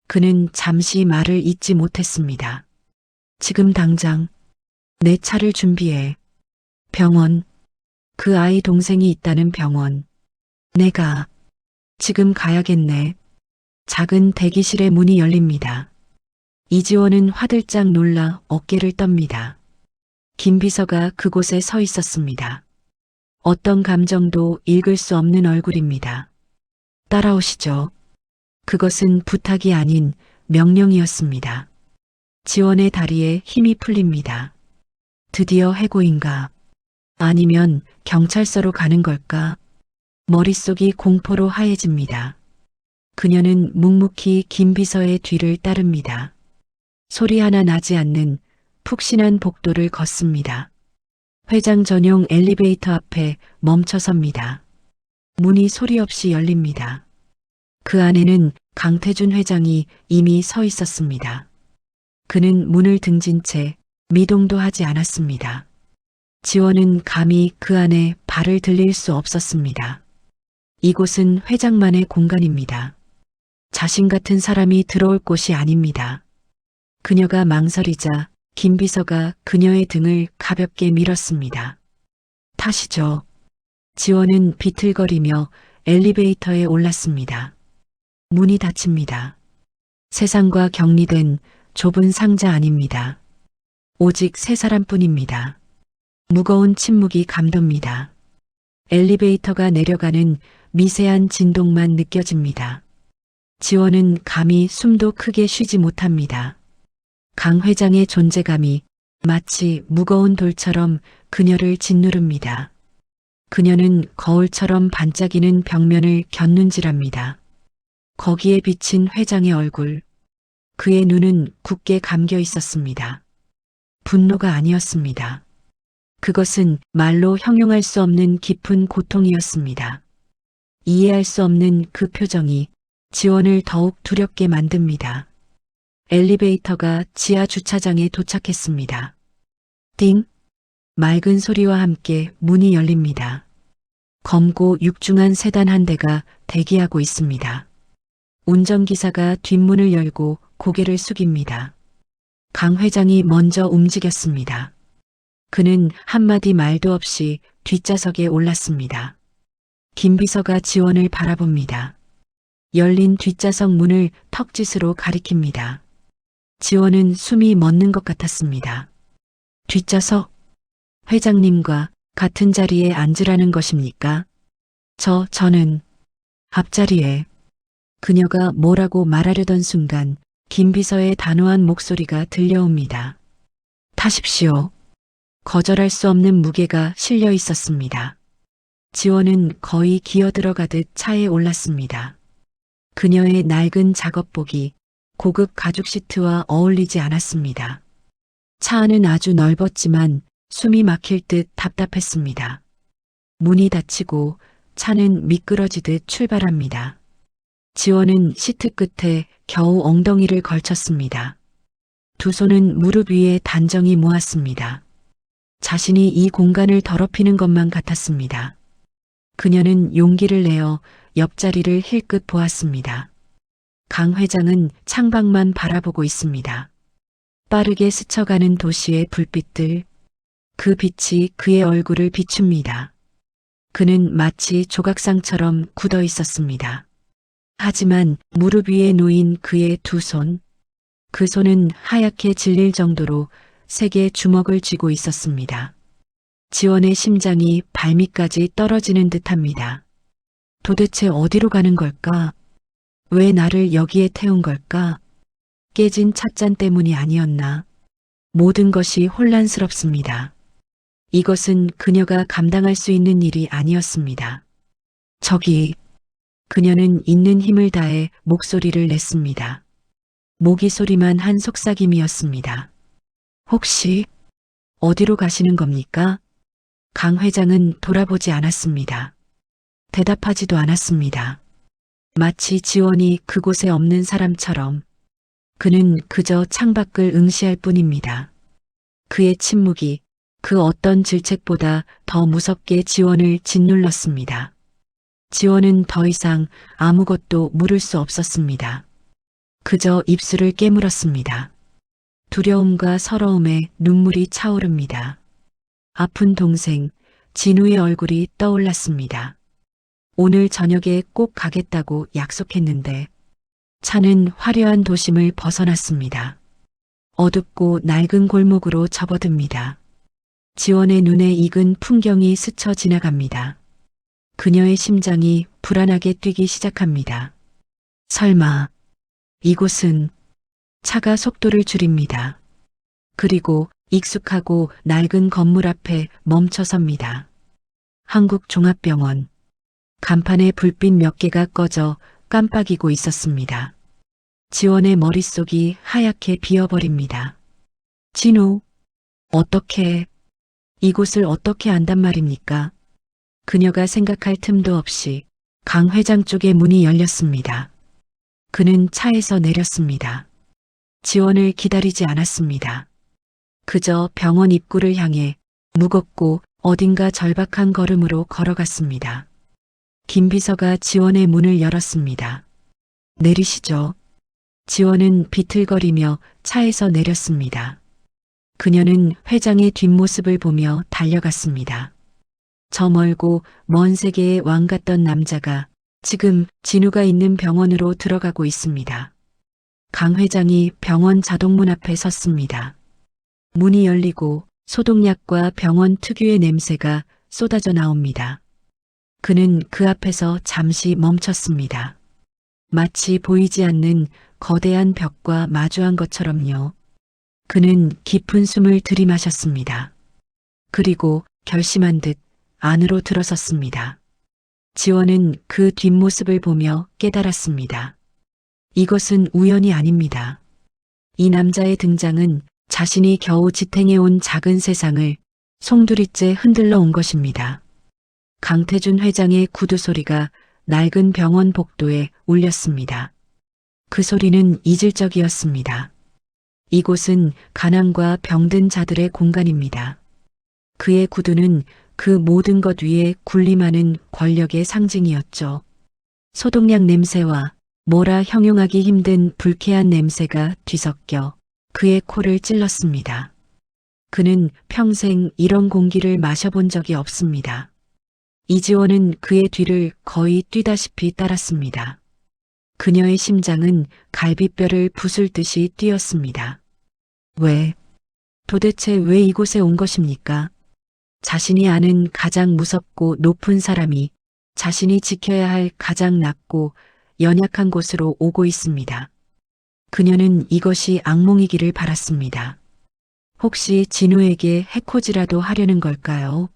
그는 잠시 말을 잇지 못했습니다. 지금 당장 내 차를 준비해. 병원. 그 아이 동생이 있다는 병원. 내가 지금 가야겠네. 작은 대기실의 문이 열립니다. 이지원은 화들짝 놀라 어깨를 떱니다. 김 비서가 그곳에 서 있었습니다. 어떤 감정도 읽을 수 없는 얼굴입니다. 따라오시죠. 그것은 부탁이 아닌 명령이었습니다. 지원의 다리에 힘이 풀립니다. 드디어 해고인가? 아니면 경찰서로 가는 걸까? 머릿속이 공포로 하얘집니다. 그녀는 묵묵히 김 비서의 뒤를 따릅니다. 소리 하나 나지 않는 푹신한 복도를 걷습니다. 회장 전용 엘리베이터 앞에 멈춰섭니다. 문이 소리 없이 열립니다. 그 안에는 강태준 회장이 이미 서 있었습니다. 그는 문을 등진 채 미동도 하지 않았습니다. 지원은 감히 그 안에 발을 들릴 수 없었습니다. 이곳은 회장만의 공간입니다. 자신 같은 사람이 들어올 곳이 아닙니다. 그녀가 망설이자 김 비서가 그녀의 등을 가볍게 밀었습니다. 타시죠. 지원은 비틀거리며 엘리베이터에 올랐습니다. 문이 닫힙니다. 세상과 격리된 좁은 상자 아닙니다. 오직 세 사람뿐입니다. 무거운 침묵이 감돕니다. 엘리베이터가 내려가는 미세한 진동만 느껴집니다. 지원은 감히 숨도 크게 쉬지 못합니다. 강 회장의 존재감이 마치 무거운 돌처럼 그녀를 짓누릅니다. 그녀는 거울처럼 반짝이는 벽면을 곁눈질합니다. 거기에 비친 회장의 얼굴. 그의 눈은 굳게 감겨 있었습니다. 분노가 아니었습니다. 그것은 말로 형용할 수 없는 깊은 고통이었습니다. 이해할 수 없는 그 표정이 지원을 더욱 두렵게 만듭니다. 엘리베이터가 지하 주차장에 도착했습니다. 띵! 맑은 소리와 함께 문이 열립니다. 검고 육중한 세단 한 대가 대기하고 있습니다. 운전기사가 뒷문을 열고 고개를 숙입니다. 강 회장이 먼저 움직였습니다. 그는 한마디 말도 없이 뒷좌석에 올랐습니다. 김 비서가 지원을 바라봅니다. 열린 뒷좌석 문을 턱짓으로 가리킵니다. 지원은 숨이 멎는 것 같았습니다. 뒷좌석? 회장님과 같은 자리에 앉으라는 것입니까? 저는 앞자리에. 그녀가 뭐라고 말하려던 순간 김 비서의 단호한 목소리가 들려옵니다. 타십시오. 거절할 수 없는 무게가 실려 있었습니다. 지원은 거의 기어들어가듯 차에 올랐습니다. 그녀의 낡은 작업복이 고급 가죽 시트와 어울리지 않았습니다. 차 안은 아주 넓었지만 숨이 막힐 듯 답답했습니다. 문이 닫히고 차는 미끄러지듯 출발합니다. 지원은 시트 끝에 겨우 엉덩이를 걸쳤습니다. 두 손은 무릎 위에 단정히 모았습니다. 자신이 이 공간을 더럽히는 것만 같았습니다. 그녀는 용기를 내어 옆자리를 힐끗 보았습니다. 강 회장은 창밖만 바라보고 있습니다. 빠르게 스쳐가는 도시의 불빛들, 그 빛이 그의 얼굴을 비춥니다. 그는 마치 조각상처럼 굳어 있었습니다. 하지만 무릎 위에 놓인 그의 두 손, 그 손은 하얗게 질릴 정도로 세게 주먹을 쥐고 있었습니다. 지원의 심장이 발밑까지 떨어지는 듯합니다. 도대체 어디로 가는 걸까? 왜 나를 여기에 태운 걸까? 깨진 찻잔 때문이 아니었나? 모든 것이 혼란스럽습니다. 이것은 그녀가 감당할 수 있는 일이 아니었습니다. 저기, 그녀는 있는 힘을 다해 목소리를 냈습니다. 모기 소리만 한 속삭임이었습니다. 혹시 어디로 가시는 겁니까? 강 회장은 돌아보지 않았습니다. 대답하지도 않았습니다. 마치 지원이 그곳에 없는 사람처럼 그는 그저 창밖을 응시할 뿐입니다. 그의 침묵이 그 어떤 질책보다 더 무섭게 지원을 짓눌렀습니다. 지원은 더 이상 아무것도 물을 수 없었습니다. 그저 입술을 깨물었습니다. 두려움과 서러움에 눈물이 차오릅니다. 아픈 동생 진우의 얼굴이 떠올랐습니다. 오늘 저녁에 꼭 가겠다고 약속했는데 차는 화려한 도심을 벗어났습니다. 어둡고 낡은 골목으로 접어듭니다. 지원의 눈에 익은 풍경이 스쳐 지나갑니다. 그녀의 심장이 불안하게 뛰기 시작합니다. 설마, 이곳은 차가 속도를 줄입니다. 그리고 익숙하고 낡은 건물 앞에 멈춰섭니다. 한국종합병원. 간판에 불빛 몇 개가 꺼져 깜빡이고 있었습니다. 지원의 머릿속이 하얗게 비어버립니다. 진우, 어떻게, 이곳을 어떻게 안단 말입니까? 그녀가 생각할 틈도 없이 강 회장 쪽의 문이 열렸습니다. 그는 차에서 내렸습니다. 지원을 기다리지 않았습니다. 그저 병원 입구를 향해 무겁고 어딘가 절박한 걸음으로 걸어갔습니다. 김 비서가 지원의 문을 열었습니다. 내리시죠. 지원은 비틀거리며 차에서 내렸습니다. 그녀는 회장의 뒷모습을 보며 달려갔습니다. 저 멀고 먼 세계의 왕 같던 남자가 지금 진우가 있는 병원으로 들어가고 있습니다. 강 회장이 병원 자동문 앞에 섰습니다. 문이 열리고 소독약과 병원 특유의 냄새가 쏟아져 나옵니다. 그는 그 앞에서 잠시 멈췄습니다. 마치 보이지 않는 거대한 벽과 마주한 것처럼요. 그는 깊은 숨을 들이마셨습니다. 그리고 결심한 듯 안으로 들어섰습니다. 지원은 그 뒷모습을 보며 깨달았습니다. 이것은 우연이 아닙니다. 이 남자의 등장은 자신이 겨우 지탱해온 작은 세상을 송두리째 흔들러 온 것입니다. 강태준 회장의 구두 소리가 낡은 병원 복도에 울렸습니다. 그 소리는 이질적이었습니다. 이곳은 가난과 병든 자들의 공간입니다. 그의 구두는 그 모든 것 위에 군림하는 권력의 상징이었죠. 소독약 냄새와 뭐라 형용하기 힘든 불쾌한 냄새가 뒤섞여 그의 코를 찔렀습니다. 그는 평생 이런 공기를 마셔본 적이 없습니다. 이지원은 그의 뒤를 거의 뛰다시피 따랐습니다. 그녀의 심장은 갈비뼈를 부술 듯이 뛰었습니다. 도대체 왜 이곳에 온 것입니까? 자신이 아는 가장 무섭고 높은 사람이 자신이 지켜야 할 가장 낮고 연약한 곳으로 오고 있습니다. 그녀는 이것이 악몽이기를 바랐습니다. 혹시 진우에게 해코지라도 하려는 걸까요?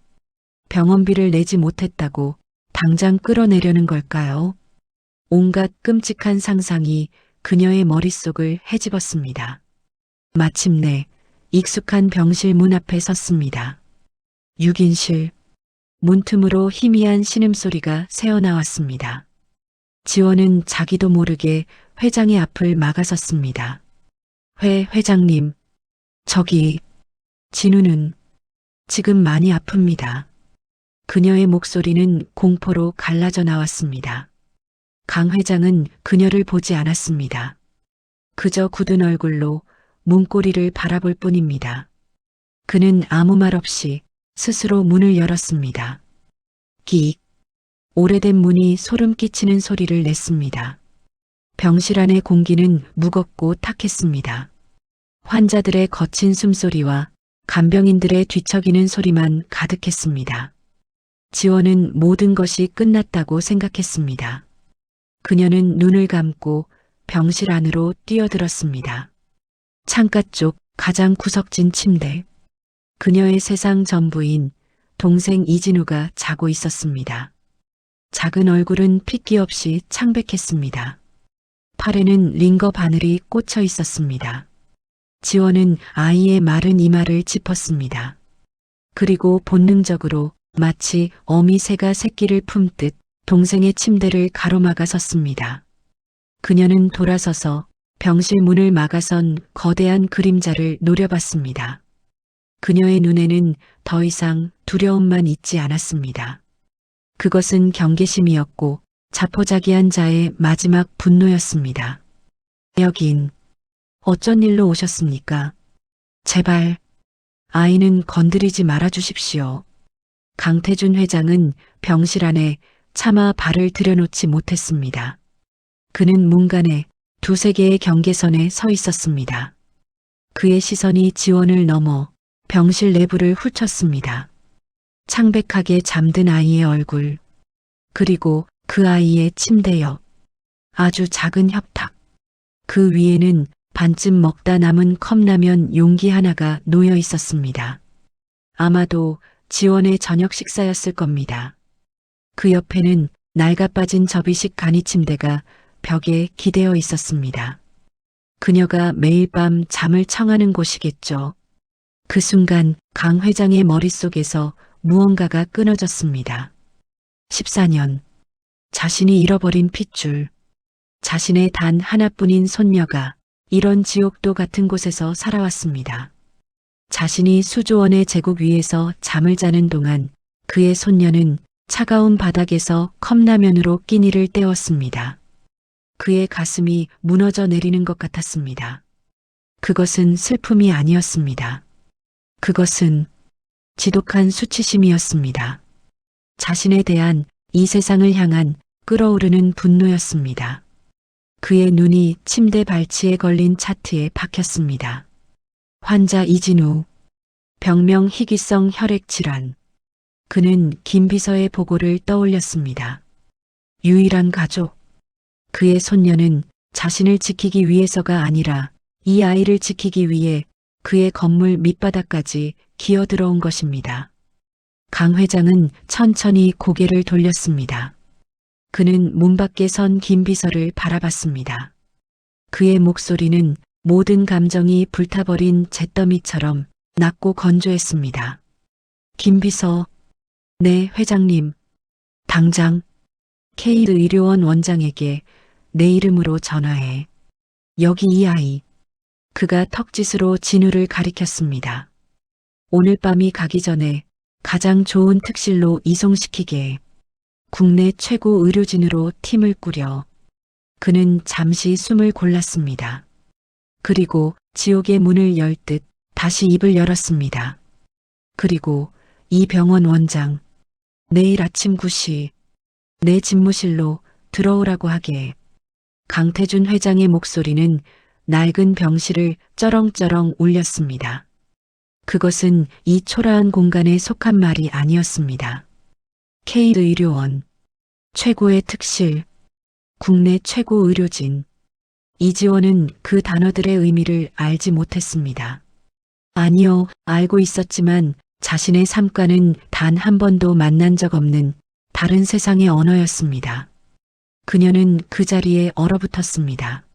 병원비를 내지 못했다고 당장 끌어내려는 걸까요? 온갖 끔찍한 상상이 그녀의 머릿속을 헤집었습니다. 마침내 익숙한 병실 문 앞에 섰습니다. 6인실. 문틈으로 희미한 신음소리가 새어나왔습니다. 지원은 자기도 모르게 회장의 앞을 막아섰습니다. 회장님, 저기, 진우는 지금 많이 아픕니다. 그녀의 목소리는 공포로 갈라져 나왔습니다. 강 회장은 그녀를 보지 않았습니다. 그저 굳은 얼굴로 문고리를 바라볼 뿐입니다. 그는 아무 말 없이 스스로 문을 열었습니다. 끽. 오래된 문이 소름 끼치는 소리를 냈습니다. 병실 안의 공기는 무겁고 탁했습니다. 환자들의 거친 숨소리와 간병인들의 뒤척이는 소리만 가득했습니다. 지원은 모든 것이 끝났다고 생각했습니다. 그녀는 눈을 감고 병실 안으로 뛰어들었습니다. 창가 쪽 가장 구석진 침대. 그녀의 세상 전부인 동생 이진우가 자고 있었습니다. 작은 얼굴은 핏기 없이 창백했습니다. 팔에는 링거 바늘이 꽂혀 있었습니다. 지원은 아이의 마른 이마를 짚었습니다. 그리고 본능적으로 마치 어미 새가 새끼를 품듯 동생의 침대를 가로막아 섰습니다. 그녀는 돌아서서 병실 문을 막아선 거대한 그림자를 노려봤습니다. 그녀의 눈에는 더 이상 두려움만 있지 않았습니다. 그것은 경계심이었고 자포자기한 자의 마지막 분노였습니다. 여긴 어쩐 일로 오셨습니까? 제발 아이는 건드리지 말아 주십시오. 강태준 회장은 병실 안에 차마 발을 들여놓지 못했습니다. 그는 문간에 두세 개의 경계선에 서 있었습니다. 그의 시선이 지원을 넘어 병실 내부를 훑었습니다. 창백하게 잠든 아이의 얼굴, 그리고 그 아이의 침대 옆, 아주 작은 협탁. 그 위에는 반쯤 먹다 남은 컵라면 용기 하나가 놓여 있었습니다. 아마도 지원의 저녁 식사였을 겁니다. 그 옆에는 낡아빠진 접이식 간이 침대가 벽에 기대어 있었습니다. 그녀가 매일 밤 잠을 청하는 곳이겠죠. 그 순간 강 회장의 머릿속에서 무언가가 끊어졌습니다. 14년. 자신이 잃어버린 핏줄. 자신의 단 하나뿐인 손녀가 이런 지옥도 같은 곳에서 살아왔습니다. 자신이 수조원의 제국 위에서 잠을 자는 동안 그의 손녀는 차가운 바닥에서 컵라면으로 끼니를 때웠습니다. 그의 가슴이 무너져 내리는 것 같았습니다. 그것은 슬픔이 아니었습니다. 그것은 지독한 수치심이었습니다. 자신에 대한 이 세상을 향한 끓어오르는 분노였습니다. 그의 눈이 침대 발치에 걸린 차트에 박혔습니다. 환자 이진우, 병명 희귀성 혈액질환. 그는 김 비서의 보고를 떠올렸습니다. 유일한 가족. 그의 손녀는 자신을 지키기 위해서가 아니라 이 아이를 지키기 위해 그의 건물 밑바닥까지 기어들어온 것입니다. 강 회장은 천천히 고개를 돌렸습니다. 그는 문 밖에 선 김 비서를 바라봤습니다. 그의 목소리는 모든 감정이 불타버린 잿더미처럼 낮고 건조했습니다. 김 비서, 네, 회장님. 당장 K 의료원 원장에게 내 이름으로 전화해. 여기 이 아이. 그가 턱짓으로 진우를 가리켰습니다. 오늘 밤이 가기 전에 가장 좋은 특실로 이송시키게. 국내 최고 의료진으로 팀을 꾸려. 그는 잠시 숨을 골랐습니다. 그리고 지옥의 문을 열 듯 다시 입을 열었습니다. 그리고 이 병원 원장, 내일 아침 9시 내 집무실로 들어오라고 하게. 강태준 회장의 목소리는 낡은 병실을 쩌렁쩌렁 울렸습니다. 그것은 이 초라한 공간에 속한 말이 아니었습니다. K 의료원, 최고의 특실, 국내 최고 의료진. 이지원은 그 단어들의 의미를 알지 못했습니다. 아니요, 알고 있었지만 자신의 삶과는 단 한 번도 만난 적 없는 다른 세상의 언어였습니다. 그녀는 그 자리에 얼어붙었습니다.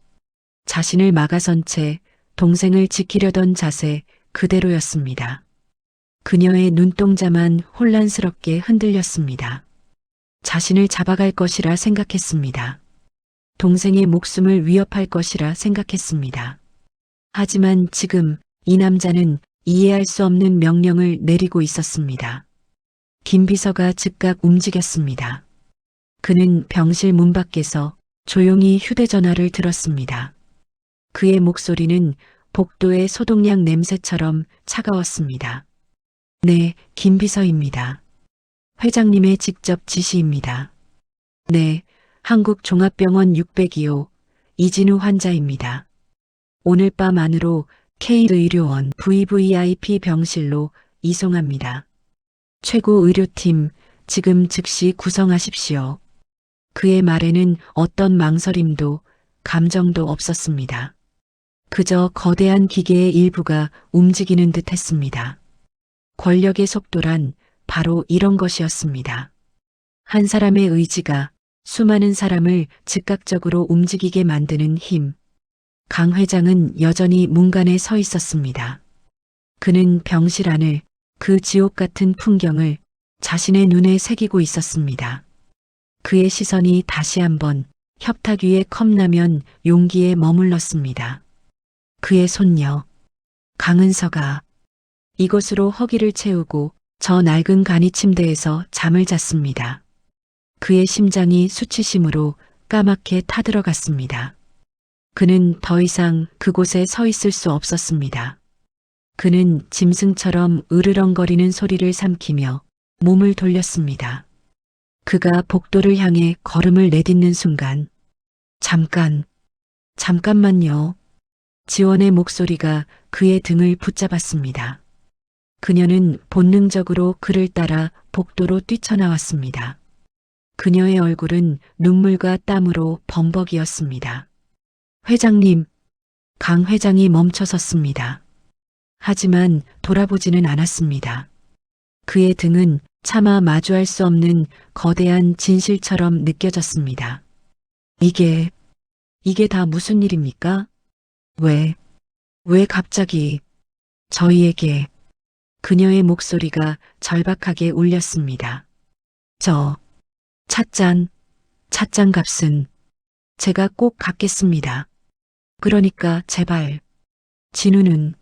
자신을 막아선 채 동생을 지키려던 자세 그대로였습니다. 그녀의 눈동자만 혼란스럽게 흔들렸습니다. 자신을 잡아갈 것이라 생각했습니다. 동생의 목숨을 위협할 것이라 생각했습니다. 하지만 지금 이 남자는 이해할 수 없는 명령을 내리고 있었습니다. 김 비서가 즉각 움직였습니다. 그는 병실 문 밖에서 조용히 휴대전화를 들었습니다. 그의 목소리는 복도의 소독약 냄새처럼 차가웠습니다. 네, 김 비서입니다. 회장님의 직접 지시입니다. 네, 한국종합병원 602호 이진우 환자입니다. 오늘 밤 안으로 K의료원 VVIP 병실로 이송합니다. 최고 의료팀 지금 즉시 구성하십시오. 그의 말에는 어떤 망설임도 감정도 없었습니다. 그저 거대한 기계의 일부가 움직이는 듯 했습니다. 권력의 속도란 바로 이런 것이었습니다. 한 사람의 의지가 수많은 사람을 즉각적으로 움직이게 만드는 힘. 강 회장은 여전히 문간에 서 있었습니다. 그는 병실 안을, 그 지옥 같은 풍경을 자신의 눈에 새기고 있었습니다. 그의 시선이 다시 한번 협탁 위의 컵라면 용기에 머물렀습니다. 그의 손녀, 강은서가 이것으로 허기를 채우고 저 낡은 간이 침대에서 잠을 잤습니다. 그의 심장이 수치심으로 까맣게 타들어갔습니다. 그는 더 이상 그곳에 서 있을 수 없었습니다. 그는 짐승처럼 으르렁거리는 소리를 삼키며 몸을 돌렸습니다. 그가 복도를 향해 걸음을 내딛는 순간, 잠깐만요. 지원의 목소리가 그의 등을 붙잡았습니다. 그녀는 본능적으로 그를 따라 복도로 뛰쳐나왔습니다. 그녀의 얼굴은 눈물과 땀으로 범벅이었습니다. 회장님, 강 회장이 멈춰섰습니다. 하지만 돌아보지는 않았습니다. 그의 등은 차마 마주할 수 없는 거대한 진실처럼 느껴졌습니다. 이게 다 무슨 일입니까? 왜 갑자기 저희에게? 그녀의 목소리가 절박하게 울렸습니다. 저 찻잔 값은 제가 꼭 갚겠습니다. 그러니까 제발. 진우는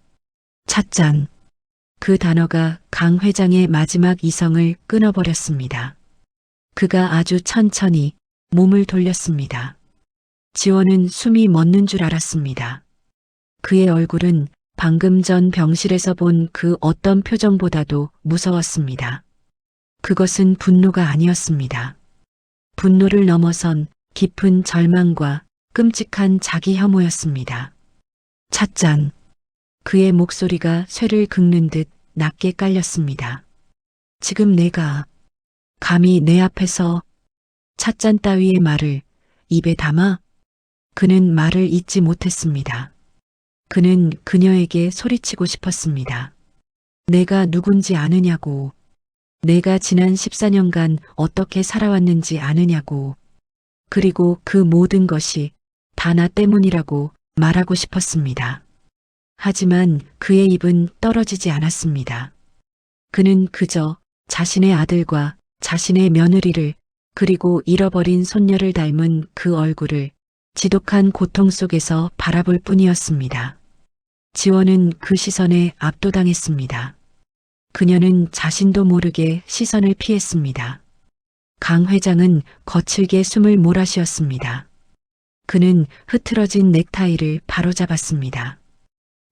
찻잔. 그 단어가 강 회장의 마지막 이성을 끊어버렸습니다. 그가 아주 천천히 몸을 돌렸습니다. 지원은 숨이 멎는 줄 알았습니다. 그의 얼굴은 방금 전 병실에서 본 그 어떤 표정보다도 무서웠습니다. 그것은 분노가 아니었습니다. 분노를 넘어선 깊은 절망과 끔찍한 자기 혐오였습니다. 찻잔. 그의 목소리가 쇠를 긁는 듯 낮게 깔렸습니다. 지금 내가 감히 내 앞에서 찻잔 따위의 말을 입에 담아? 그는 말을 잇지 못했습니다. 그는 그녀에게 소리치고 싶었습니다. 내가 누군지 아느냐고. 내가 지난 14년간 어떻게 살아왔는지 아느냐고. 그리고 그 모든 것이 다 나 때문이라고 말하고 싶었습니다. 하지만 그의 입은 떨어지지 않았습니다. 그는 그저 자신의 아들과 자신의 며느리를 그리고 잃어버린 손녀를 닮은 그 얼굴을 지독한 고통 속에서 바라볼 뿐이었습니다. 지원은 그 시선에 압도당했습니다. 그녀는 자신도 모르게 시선을 피했습니다. 강 회장은 거칠게 숨을 몰아쉬었습니다. 그는 흐트러진 넥타이를 바로잡았습니다.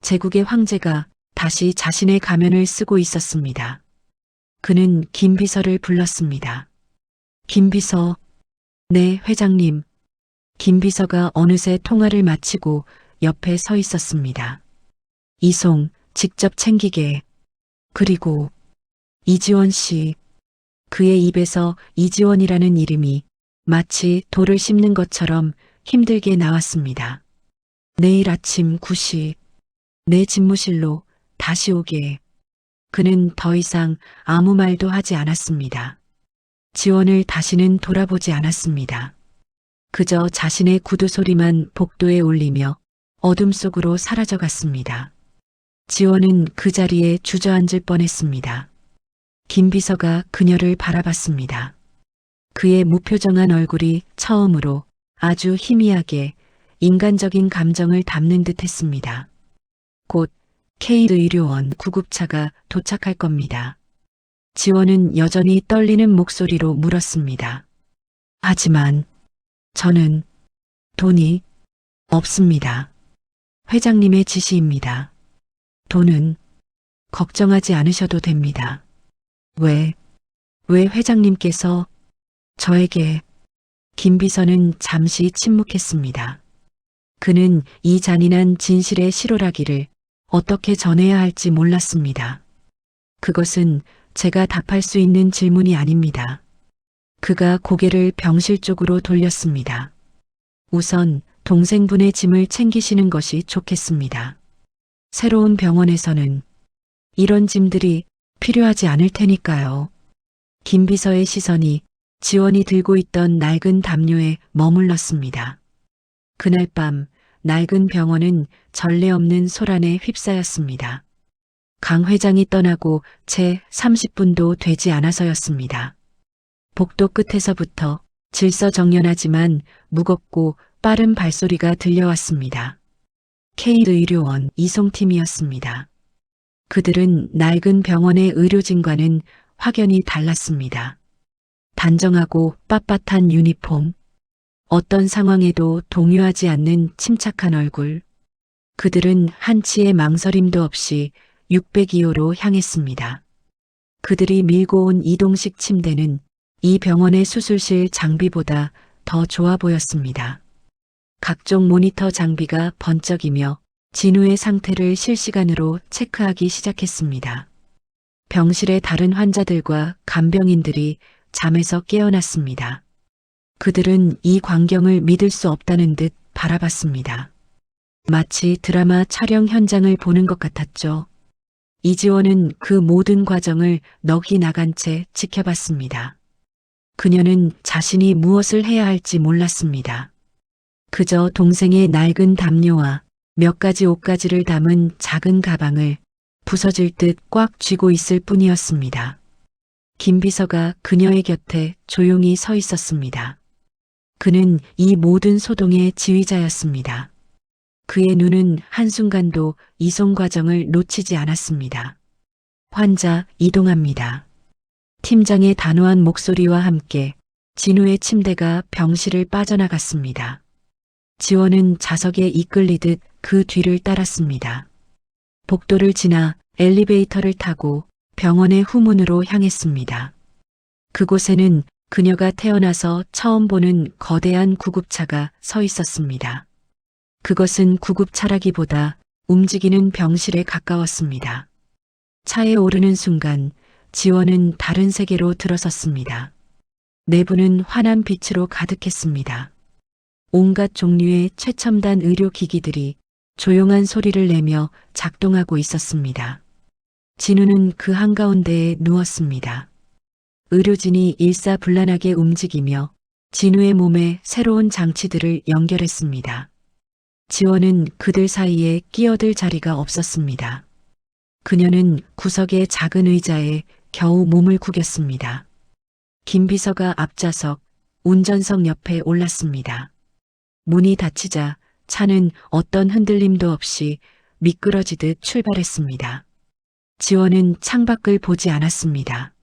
제국의 황제가 다시 자신의 가면을 쓰고 있었습니다. 그는 김 비서를 불렀습니다. 김 비서. 네, 회장님. 김 비서가 어느새 통화를 마치고 옆에 서 있었습니다. 이송, 직접 챙기게. 그리고 이지원 씨. 그의 입에서 이지원이라는 이름이 마치 돌을 씹는 것처럼 힘들게 나왔습니다. 내일 아침 9시 내 집무실로 다시 오게. 그는 더 이상 아무 말도 하지 않았습니다. 지원을 다시는 돌아보지 않았습니다. 그저 자신의 구두 소리만 복도에 울리며 어둠 속으로 사라져갔습니다. 지원은 그 자리에 주저앉을 뻔했습니다. 김 비서가 그녀를 바라봤습니다. 그의 무표정한 얼굴이 처음으로 아주 희미하게 인간적인 감정을 담는 듯 했습니다. 곧 K의료원 구급차가 도착할 겁니다. 지원은 여전히 떨리는 목소리로 물었습니다. 하지만 저는 돈이 없습니다. 회장님의 지시입니다. 돈은 걱정하지 않으셔도 됩니다. 왜 회장님께서 저에게? 김 비서는 잠시 침묵했습니다. 그는 이 잔인한 진실의 실오라기를 어떻게 전해야 할지 몰랐습니다. 그것은 제가 답할 수 있는 질문이 아닙니다. 그가 고개를 병실 쪽으로 돌렸습니다. 우선 동생분의 짐을 챙기시는 것이 좋겠습니다. 새로운 병원에서는 이런 짐들이 필요하지 않을 테니까요. 김 비서의 시선이 지원이 들고 있던 낡은 담요에 머물렀습니다. 그날 밤 낡은 병원은 전례 없는 소란에 휩싸였습니다. 강 회장이 떠나고 채 30분도 되지 않아서였습니다. 복도 끝에서부터 질서정연하지만 무겁고 빠른 발소리가 들려왔습니다. K의료원 이송팀이었습니다. 그들은 낡은 병원의 의료진과는 확연히 달랐습니다. 단정하고 빳빳한 유니폼, 어떤 상황에도 동요하지 않는 침착한 얼굴. 그들은 한치의 망설임도 없이 602호로 향했습니다. 그들이 밀고 온 이동식 침대는 이 병원의 수술실 장비보다 더 좋아 보였습니다. 각종 모니터 장비가 번쩍이며 진우의 상태를 실시간으로 체크하기 시작했습니다. 병실의 다른 환자들과 간병인들이 잠에서 깨어났습니다. 그들은 이 광경을 믿을 수 없다는 듯 바라봤습니다. 마치 드라마 촬영 현장을 보는 것 같았죠. 이지원은 그 모든 과정을 넋이 나간 채 지켜봤습니다. 그녀는 자신이 무엇을 해야 할지 몰랐습니다. 그저 동생의 낡은 담요와 몇 가지 옷가지를 담은 작은 가방을 부서질 듯 꽉 쥐고 있을 뿐이었습니다. 김 비서가 그녀의 곁에 조용히 서 있었습니다. 그는 이 모든 소동의 지휘자였습니다. 그의 눈은 한순간도 이송 과정을 놓치지 않았습니다. 환자 이동합니다. 팀장의 단호한 목소리와 함께 진우의 침대가 병실을 빠져나갔습니다. 지원은 자석에 이끌리듯 그 뒤를 따랐습니다. 복도를 지나 엘리베이터를 타고 병원의 후문으로 향했습니다. 그곳에는 그녀가 태어나서 처음 보는 거대한 구급차가 서 있었습니다. 그것은 구급차라기보다 움직이는 병실에 가까웠습니다. 차에 오르는 순간 지원은 다른 세계로 들어섰습니다. 내부는 환한 빛으로 가득했습니다. 온갖 종류의 최첨단 의료기기들이 조용한 소리를 내며 작동하고 있었습니다. 진우는 그 한가운데에 누웠습니다. 의료진이 일사불란하게 움직이며 진우의 몸에 새로운 장치들을 연결했습니다. 지원은 그들 사이에 끼어들 자리가 없었습니다. 그녀는 구석의 작은 의자에 겨우 몸을 구겼습니다. 김 비서가 앞좌석, 운전석 옆에 올랐습니다. 문이 닫히자 차는 어떤 흔들림도 없이 미끄러지듯 출발했습니다. 지원은 창밖을 보지 않았습니다.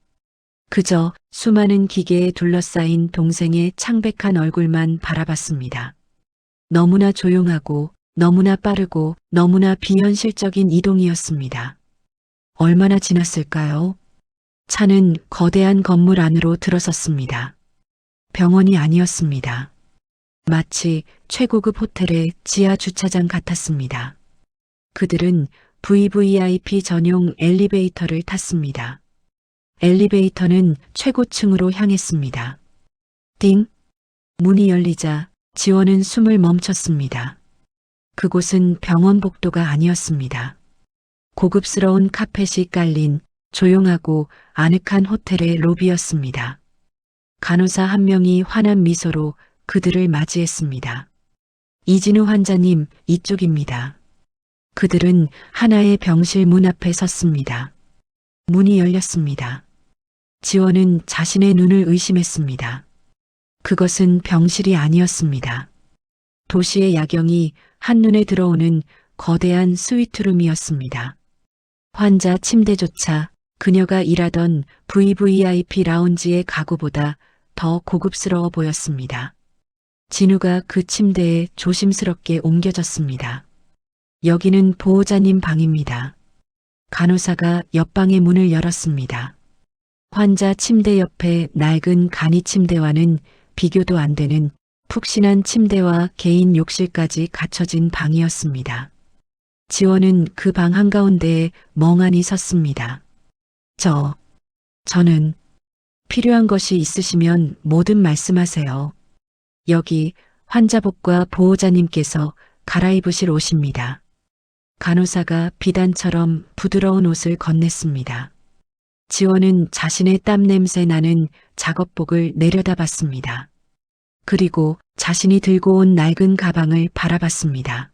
그저 수많은 기계에 둘러싸인 동생의 창백한 얼굴만 바라봤습니다. 너무나 조용하고 너무나 빠르고 너무나 비현실적인 이동이었습니다. 얼마나 지났을까요? 차는 거대한 건물 안으로 들어섰습니다. 병원이 아니었습니다. 마치 최고급 호텔의 지하 주차장 같았습니다. 그들은 VVIP 전용 엘리베이터를 탔습니다. 엘리베이터는 최고층으로 향했습니다. 띵! 문이 열리자 지원은 숨을 멈췄습니다. 그곳은 병원 복도가 아니었습니다. 고급스러운 카펫이 깔린 조용하고 아늑한 호텔의 로비였습니다. 간호사 한 명이 환한 미소로 그들을 맞이했습니다. 이진우 환자님, 이쪽입니다. 그들은 하나의 병실 문 앞에 섰습니다. 문이 열렸습니다. 지원은 자신의 눈을 의심했습니다. 그것은 병실이 아니었습니다. 도시의 야경이 한눈에 들어오는 거대한 스위트룸이었습니다. 환자 침대조차 그녀가 일하던 VVIP 라운지의 가구보다 더 고급스러워 보였습니다. 진우가 그 침대에 조심스럽게 옮겨졌습니다. 여기는 보호자님 방입니다. 간호사가 옆방의 문을 열었습니다. 환자 침대 옆에 낡은 간이 침대와는 비교도 안 되는 푹신한 침대와 개인 욕실까지 갖춰진 방이었습니다. 지원은 그 방 한가운데에 멍하니 섰습니다. 저는 필요한 것이 있으시면 뭐든 말씀하세요. 여기 환자복과 보호자님께서 갈아입으실 옷입니다. 간호사가 비단처럼 부드러운 옷을 건넸습니다. 지원은 자신의 땀 냄새 나는 작업복을 내려다봤습니다. 그리고 자신이 들고 온 낡은 가방을 바라봤습니다.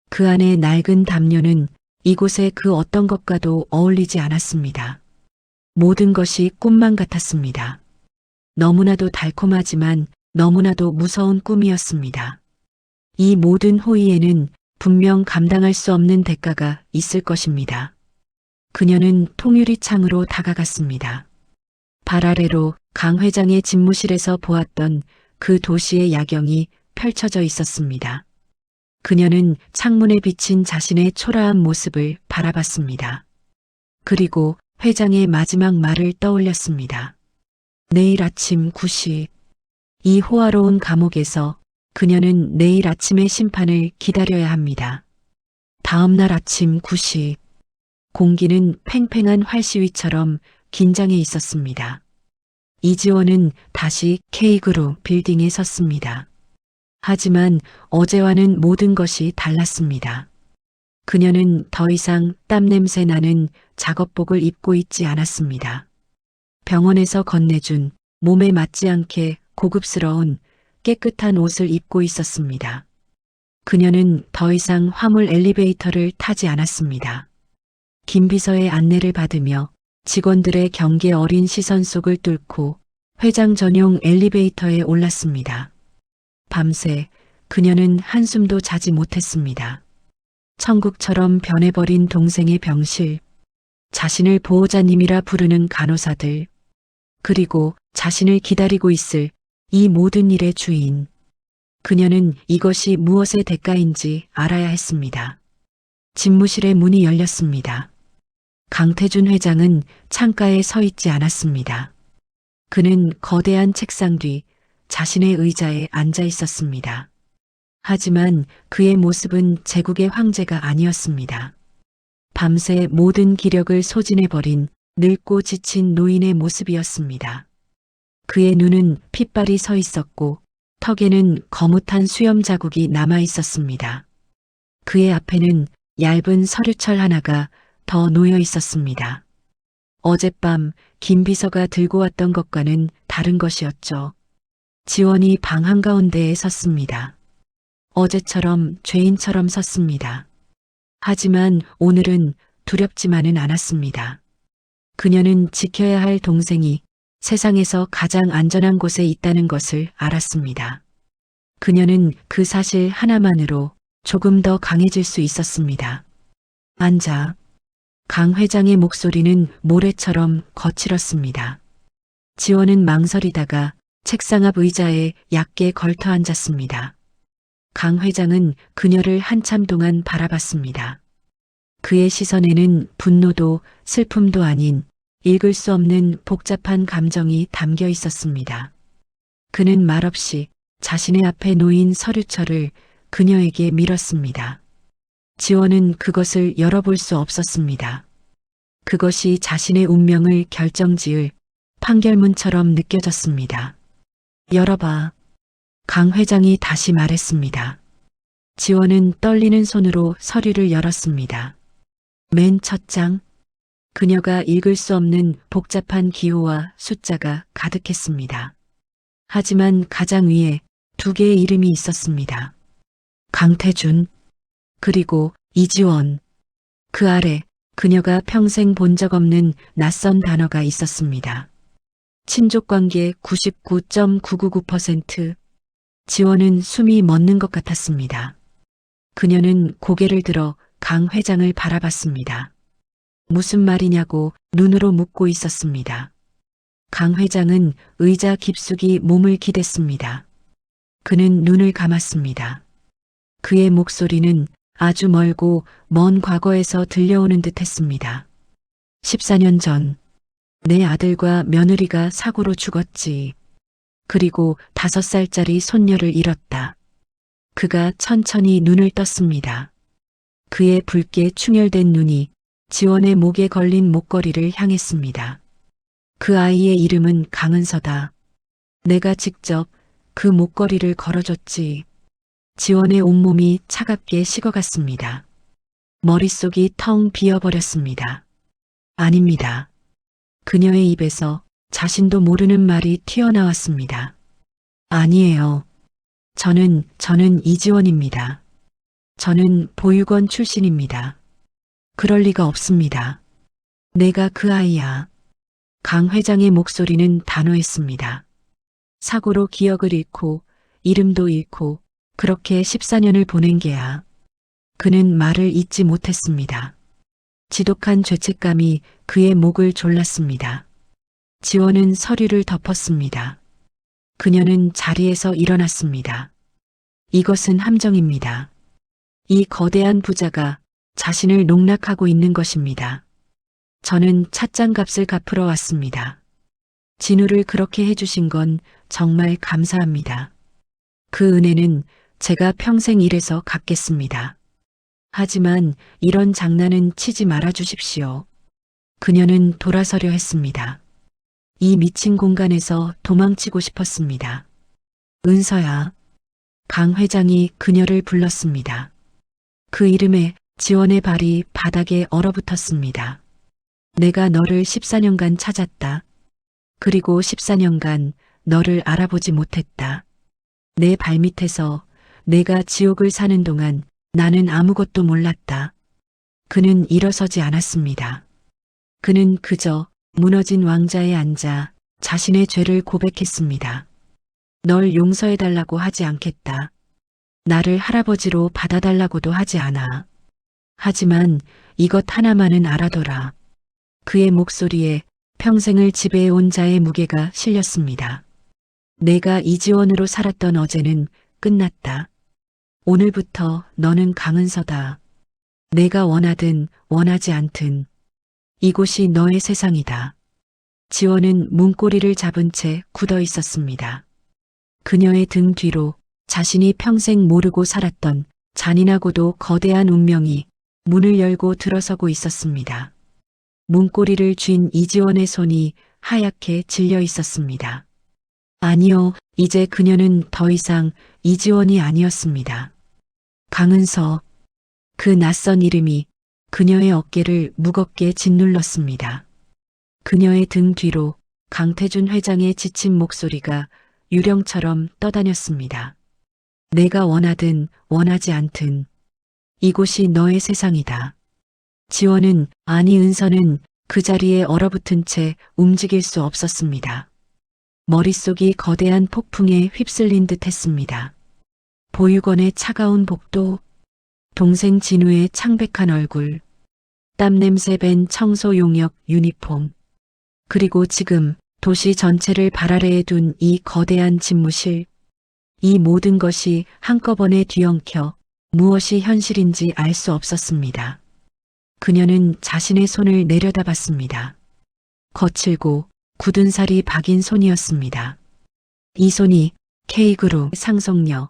그 안에 낡은 담요는 이곳의 그 어떤 것과도 어울리지 않았습니다. 모든 것이 꿈만 같았습니다. 너무나도 달콤하지만 너무나도 무서운 꿈이었습니다. 이 모든 호의에는 분명 감당할 수 없는 대가가 있을 것입니다. 그녀는 통유리 창으로 다가갔습니다. 발 아래로 강 회장의 집무실에서 보았던 그 도시의 야경이 펼쳐져 있었습니다. 그녀는 창문에 비친 자신의 초라한 모습을 바라봤습니다. 그리고 회장의 마지막 말을 떠올렸습니다. 내일 아침 9시. 이 호화로운 감옥에서 그녀는 내일 아침의 심판을 기다려야 합니다. 다음 날 아침 9시. 공기는 팽팽한 활시위처럼 긴장해 있었습니다. 이지원은 다시 K그룹 빌딩에 섰습니다. 하지만 어제와는 모든 것이 달랐습니다. 그녀는 더 이상 땀냄새 나는 작업복을 입고 있지 않았습니다. 병원에서 건네준 몸에 맞지 않게 고급스러운 깨끗한 옷을 입고 있었습니다. 그녀는 더 이상 화물 엘리베이터를 타지 않았습니다. 김비서의 안내를 받으며 직원들의 경계 어린 시선 속을 뚫고 회장 전용 엘리베이터에 올랐습니다. 밤새 그녀는 한숨도 자지 못했습니다. 천국처럼 변해버린 동생의 병실, 자신을 보호자님이라 부르는 간호사들, 그리고 자신을 기다리고 있을 이 모든 일의 주인. 그녀는 이것이 무엇의 대가인지 알아야 했습니다. 집무실의 문이 열렸습니다. 강태준 회장은 창가에 서 있지 않았습니다. 그는 거대한 책상 뒤 자신의 의자에 앉아 있었습니다. 하지만 그의 모습은 제국의 황제가 아니었습니다. 밤새 모든 기력을 소진해버린 늙고 지친 노인의 모습이었습니다. 그의 눈은 핏발이 서 있었고 턱에는 거뭇한 수염 자국이 남아 있었습니다. 그의 앞에는 얇은 서류철 하나가 더 놓여 있었습니다. 어젯밤 김 비서가 들고 왔던 것과는 다른 것이었죠. 지원이 방 한가운데에 섰습니다. 어제처럼 죄인처럼 섰습니다. 하지만 오늘은 두렵지만은 않았습니다. 그녀는 지켜야 할 동생이 세상에서 가장 안전한 곳에 있다는 것을 알았습니다. 그녀는 그 사실 하나만으로 조금 더 강해질 수 있었습니다. 앉아. 강 회장의 목소리는 모래처럼 거칠었습니다. 지원은 망설이다가 책상 앞 의자에 얕게 걸터 앉았습니다. 강 회장은 그녀를 한참 동안 바라봤습니다. 그의 시선에는 분노도 슬픔도 아닌 읽을 수 없는 복잡한 감정이 담겨 있었습니다. 그는 말없이 자신의 앞에 놓인 서류철을 그녀에게 밀었습니다. 지원은 그것을 열어볼 수 없었습니다. 그것이 자신의 운명을 결정지을 판결문처럼 느껴졌습니다. 열어봐. 강 회장이 다시 말했습니다. 지원은 떨리는 손으로 서류를 열었습니다. 맨 첫 장. 그녀가 읽을 수 없는 복잡한 기호와 숫자가 가득했습니다. 하지만 가장 위에 두 개의 이름이 있었습니다. 강태준, 그리고 이지원. 그 아래 그녀가 평생 본 적 없는 낯선 단어가 있었습니다. 친족관계 99.999%. 지원은 숨이 멎는 것 같았습니다. 그녀는 고개를 들어 강 회장을 바라봤습니다. 무슨 말이냐고 눈으로 묻고 있었습니다. 강 회장은 의자 깊숙이 몸을 기댔습니다. 그는 눈을 감았습니다. 그의 목소리는 아주 멀고 먼 과거에서 들려오는 듯 했습니다. 14년 전, 내 아들과 며느리가 사고로 죽었지. 그리고 5살짜리 손녀를 잃었다. 그가 천천히 눈을 떴습니다. 그의 붉게 충혈된 눈이 지원의 목에 걸린 목걸이를 향했습니다. 그 아이의 이름은 강은서다. 내가 직접 그 목걸이를 걸어줬지. 지원의 온몸이 차갑게 식어갔습니다. 머릿속이 텅 비어버렸습니다. 아닙니다. 그녀의 입에서 자신도 모르는 말이 튀어나왔습니다. 아니에요. 저는 이지원입니다. 저는 보육원 출신입니다. 그럴 리가 없습니다. 내가 그 아이야. 강 회장의 목소리는 단호했습니다. 사고로 기억을 잃고 이름도 잃고 그렇게 14년을 보낸 게야. 그는 말을 잇지 못했습니다. 지독한 죄책감이 그의 목을 졸랐습니다. 지원은 서류를 덮었습니다. 그녀는 자리에서 일어났습니다. 이것은 함정입니다. 이 거대한 부자가 자신을 농락하고 있는 것입니다. 저는 찻잔값을 갚으러 왔습니다. 진우를 그렇게 해주신 건 정말 감사합니다. 그 은혜는 제가 평생 일해서 갚겠습니다. 하지만 이런 장난은 치지 말아 주십시오. 그녀는 돌아서려 했습니다. 이 미친 공간에서 도망치고 싶었습니다. 은서야. 강 회장이 그녀를 불렀습니다. 그 이름에 지원의 발이 바닥에 얼어붙었습니다. 내가 너를 14년간 찾았다. 그리고 14년간 너를 알아보지 못했다. 내 발밑에서 내가 지옥을 사는 동안 나는 아무것도 몰랐다. 그는 일어서지 않았습니다. 그는 그저 무너진 왕자에 앉아 자신의 죄를 고백했습니다. 널 용서해달라고 하지 않겠다. 나를 할아버지로 받아달라고도 하지 않아. 하지만 이것 하나만은 알아둬라. 그의 목소리에 평생을 지배해온 자의 무게가 실렸습니다. 내가 이지원으로 살았던 어제는 끝났다. 오늘부터 너는 강은서다. 내가 원하든 원하지 않든 이곳이 너의 세상이다. 지원은 문고리를 잡은 채 굳어 있었습니다. 그녀의 등 뒤로 자신이 평생 모르고 살았던 잔인하고도 거대한 운명이 문을 열고 들어서고 있었습니다. 문고리를 쥔 이지원의 손이 하얗게 질려 있었습니다. 아니요, 이제 그녀는 더 이상 이지원이 아니었습니다. 강은서, 그 낯선 이름이 그녀의 어깨를 무겁게 짓눌렀습니다. 그녀의 등 뒤로 강태준 회장의 지친 목소리가 유령처럼 떠다녔습니다. 내가 원하든 원하지 않든 이곳이 너의 세상이다. 지원은, 아니 은서는 그 자리에 얼어붙은 채 움직일 수 없었습니다. 머릿속이 거대한 폭풍에 휩쓸린 듯 했습니다. 보육원의 차가운 복도, 동생 진우의 창백한 얼굴, 땀냄새 밴 청소 용역 유니폼, 그리고 지금 도시 전체를 발 아래에 둔 이 거대한 집무실, 이 모든 것이 한꺼번에 뒤엉켜 무엇이 현실인지 알 수 없었습니다. 그녀는 자신의 손을 내려다봤습니다. 거칠고 굳은 살이 박인 손이었습니다. 이 손이 K그룹 상속녀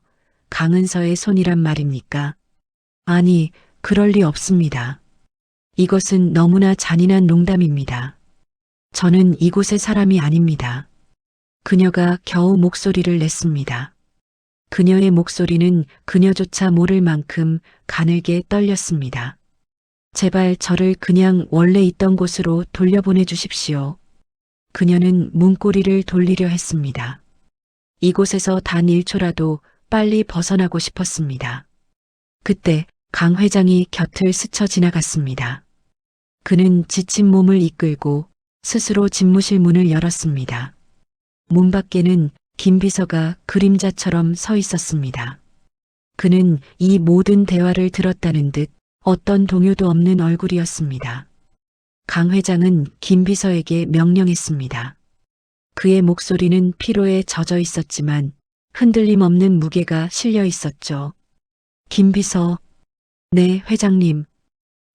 강은서의 손이란 말입니까? 아니, 그럴 리 없습니다. 이것은 너무나 잔인한 농담입니다. 저는 이곳의 사람이 아닙니다. 그녀가 겨우 목소리를 냈습니다. 그녀의 목소리는 그녀조차 모를 만큼 가늘게 떨렸습니다. 제발 저를 그냥 원래 있던 곳으로 돌려보내 주십시오. 그녀는 문고리를 돌리려 했습니다. 이곳에서 단 1초라도 빨리 벗어나고 싶었습니다. 그때 강 회장이 곁을 스쳐 지나갔습니다. 그는 지친 몸을 이끌고 스스로 집무실 문을 열었습니다. 문 밖에는 김 비서가 그림자처럼 서 있었습니다. 그는 이 모든 대화를 들었다는 듯 어떤 동요도 없는 얼굴이었습니다. 강 회장은 김 비서에게 명령했습니다. 그의 목소리는 피로에 젖어 있었지만 흔들림 없는 무게가 실려 있었죠. 김 비서, 네, 회장님.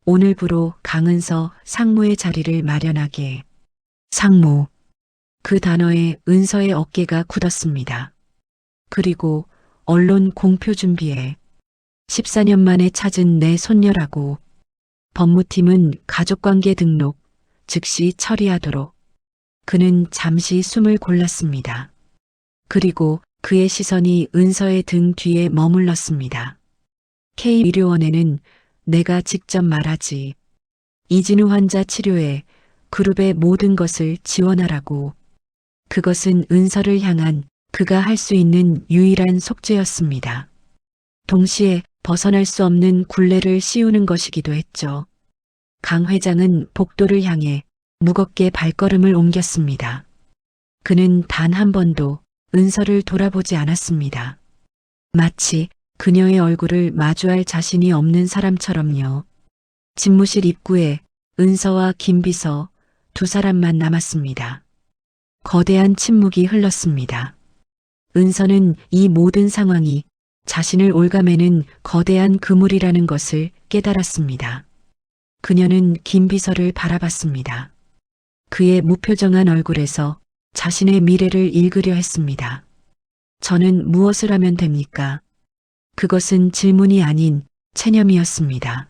오늘부로 강은서 상무의 자리를 마련하게. 상무. 그 단어에 은서의 어깨가 굳었습니다. 그리고 언론 공표 준비에 14년 만에 찾은 내 손녀라고. 법무팀은 가족관계 등록 즉시 처리하도록. 그는 잠시 숨을 골랐습니다. 그리고 그의 시선이 은서의 등 뒤에 머물렀습니다. K의료원에는 내가 직접 말하지. 이진우 환자 치료에 그룹의 모든 것을 지원하라고. 그것은 은서를 향한 그가 할 수 있는 유일한 속죄였습니다. 동시에 벗어날 수 없는 굴레를 씌우는 것이기도 했죠. 강 회장은 복도를 향해 무겁게 발걸음을 옮겼습니다. 그는 단 한 번도 은서를 돌아보지 않았습니다. 마치 그녀의 얼굴을 마주할 자신이 없는 사람처럼요. 집무실 입구에 은서와 김 비서 두 사람만 남았습니다. 거대한 침묵이 흘렀습니다. 은서는 이 모든 상황이 자신을 올가매는 거대한 그물이라는 것을 깨달았습니다. 그녀는 김 비서를 바라봤습니다. 그의 무표정한 얼굴에서 자신의 미래를 읽으려 했습니다. 저는 무엇을 하면 됩니까? 그것은 질문이 아닌 체념이었습니다.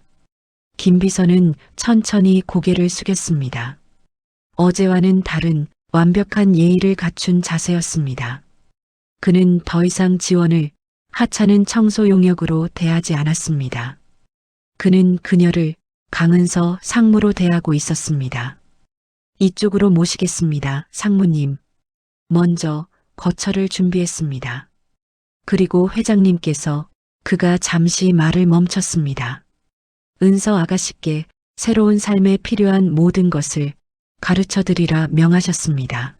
김비서는 천천히 고개를 숙였습니다. 어제와는 다른 완벽한 예의를 갖춘 자세였습니다. 그는 더 이상 지원을 하찮은 청소 용역으로 대하지 않았습니다. 그는 그녀를 강은서 상무로 대하고 있었습니다. 이쪽으로 모시겠습니다, 상무님. 먼저 거처를 준비했습니다. 그리고 회장님께서 그가 잠시 말을 멈췄습니다. 은서 아가씨께 새로운 삶에 필요한 모든 것을 가르쳐 드리라 명하셨습니다.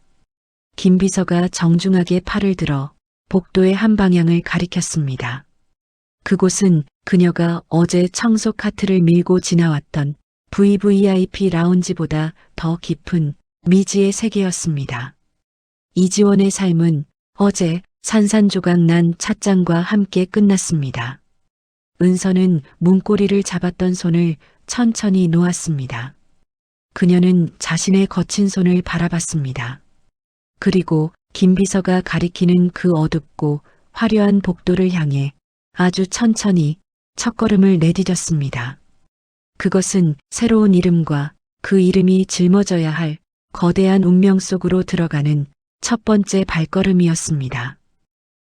김 비서가 정중하게 팔을 들어 복도의 한 방향을 가리켰습니다. 그곳은 그녀가 어제 청소 카트를 밀고 지나왔던 VVIP 라운지보다 더 깊은 미지의 세계였습니다. 이지원의 삶은 어제 산산조각 난 찻잔과 함께 끝났습니다. 은서는 문고리를 잡았던 손을 천천히 놓았습니다. 그녀는 자신의 거친 손을 바라봤습니다. 그리고 김 비서가 가리키는 그 어둡고 화려한 복도를 향해 아주 천천히 첫걸음을 내디뎠습니다. 그것은 새로운 이름과 그 이름이 짊어져야 할 거대한 운명 속으로 들어가는 첫 번째 발걸음이었습니다.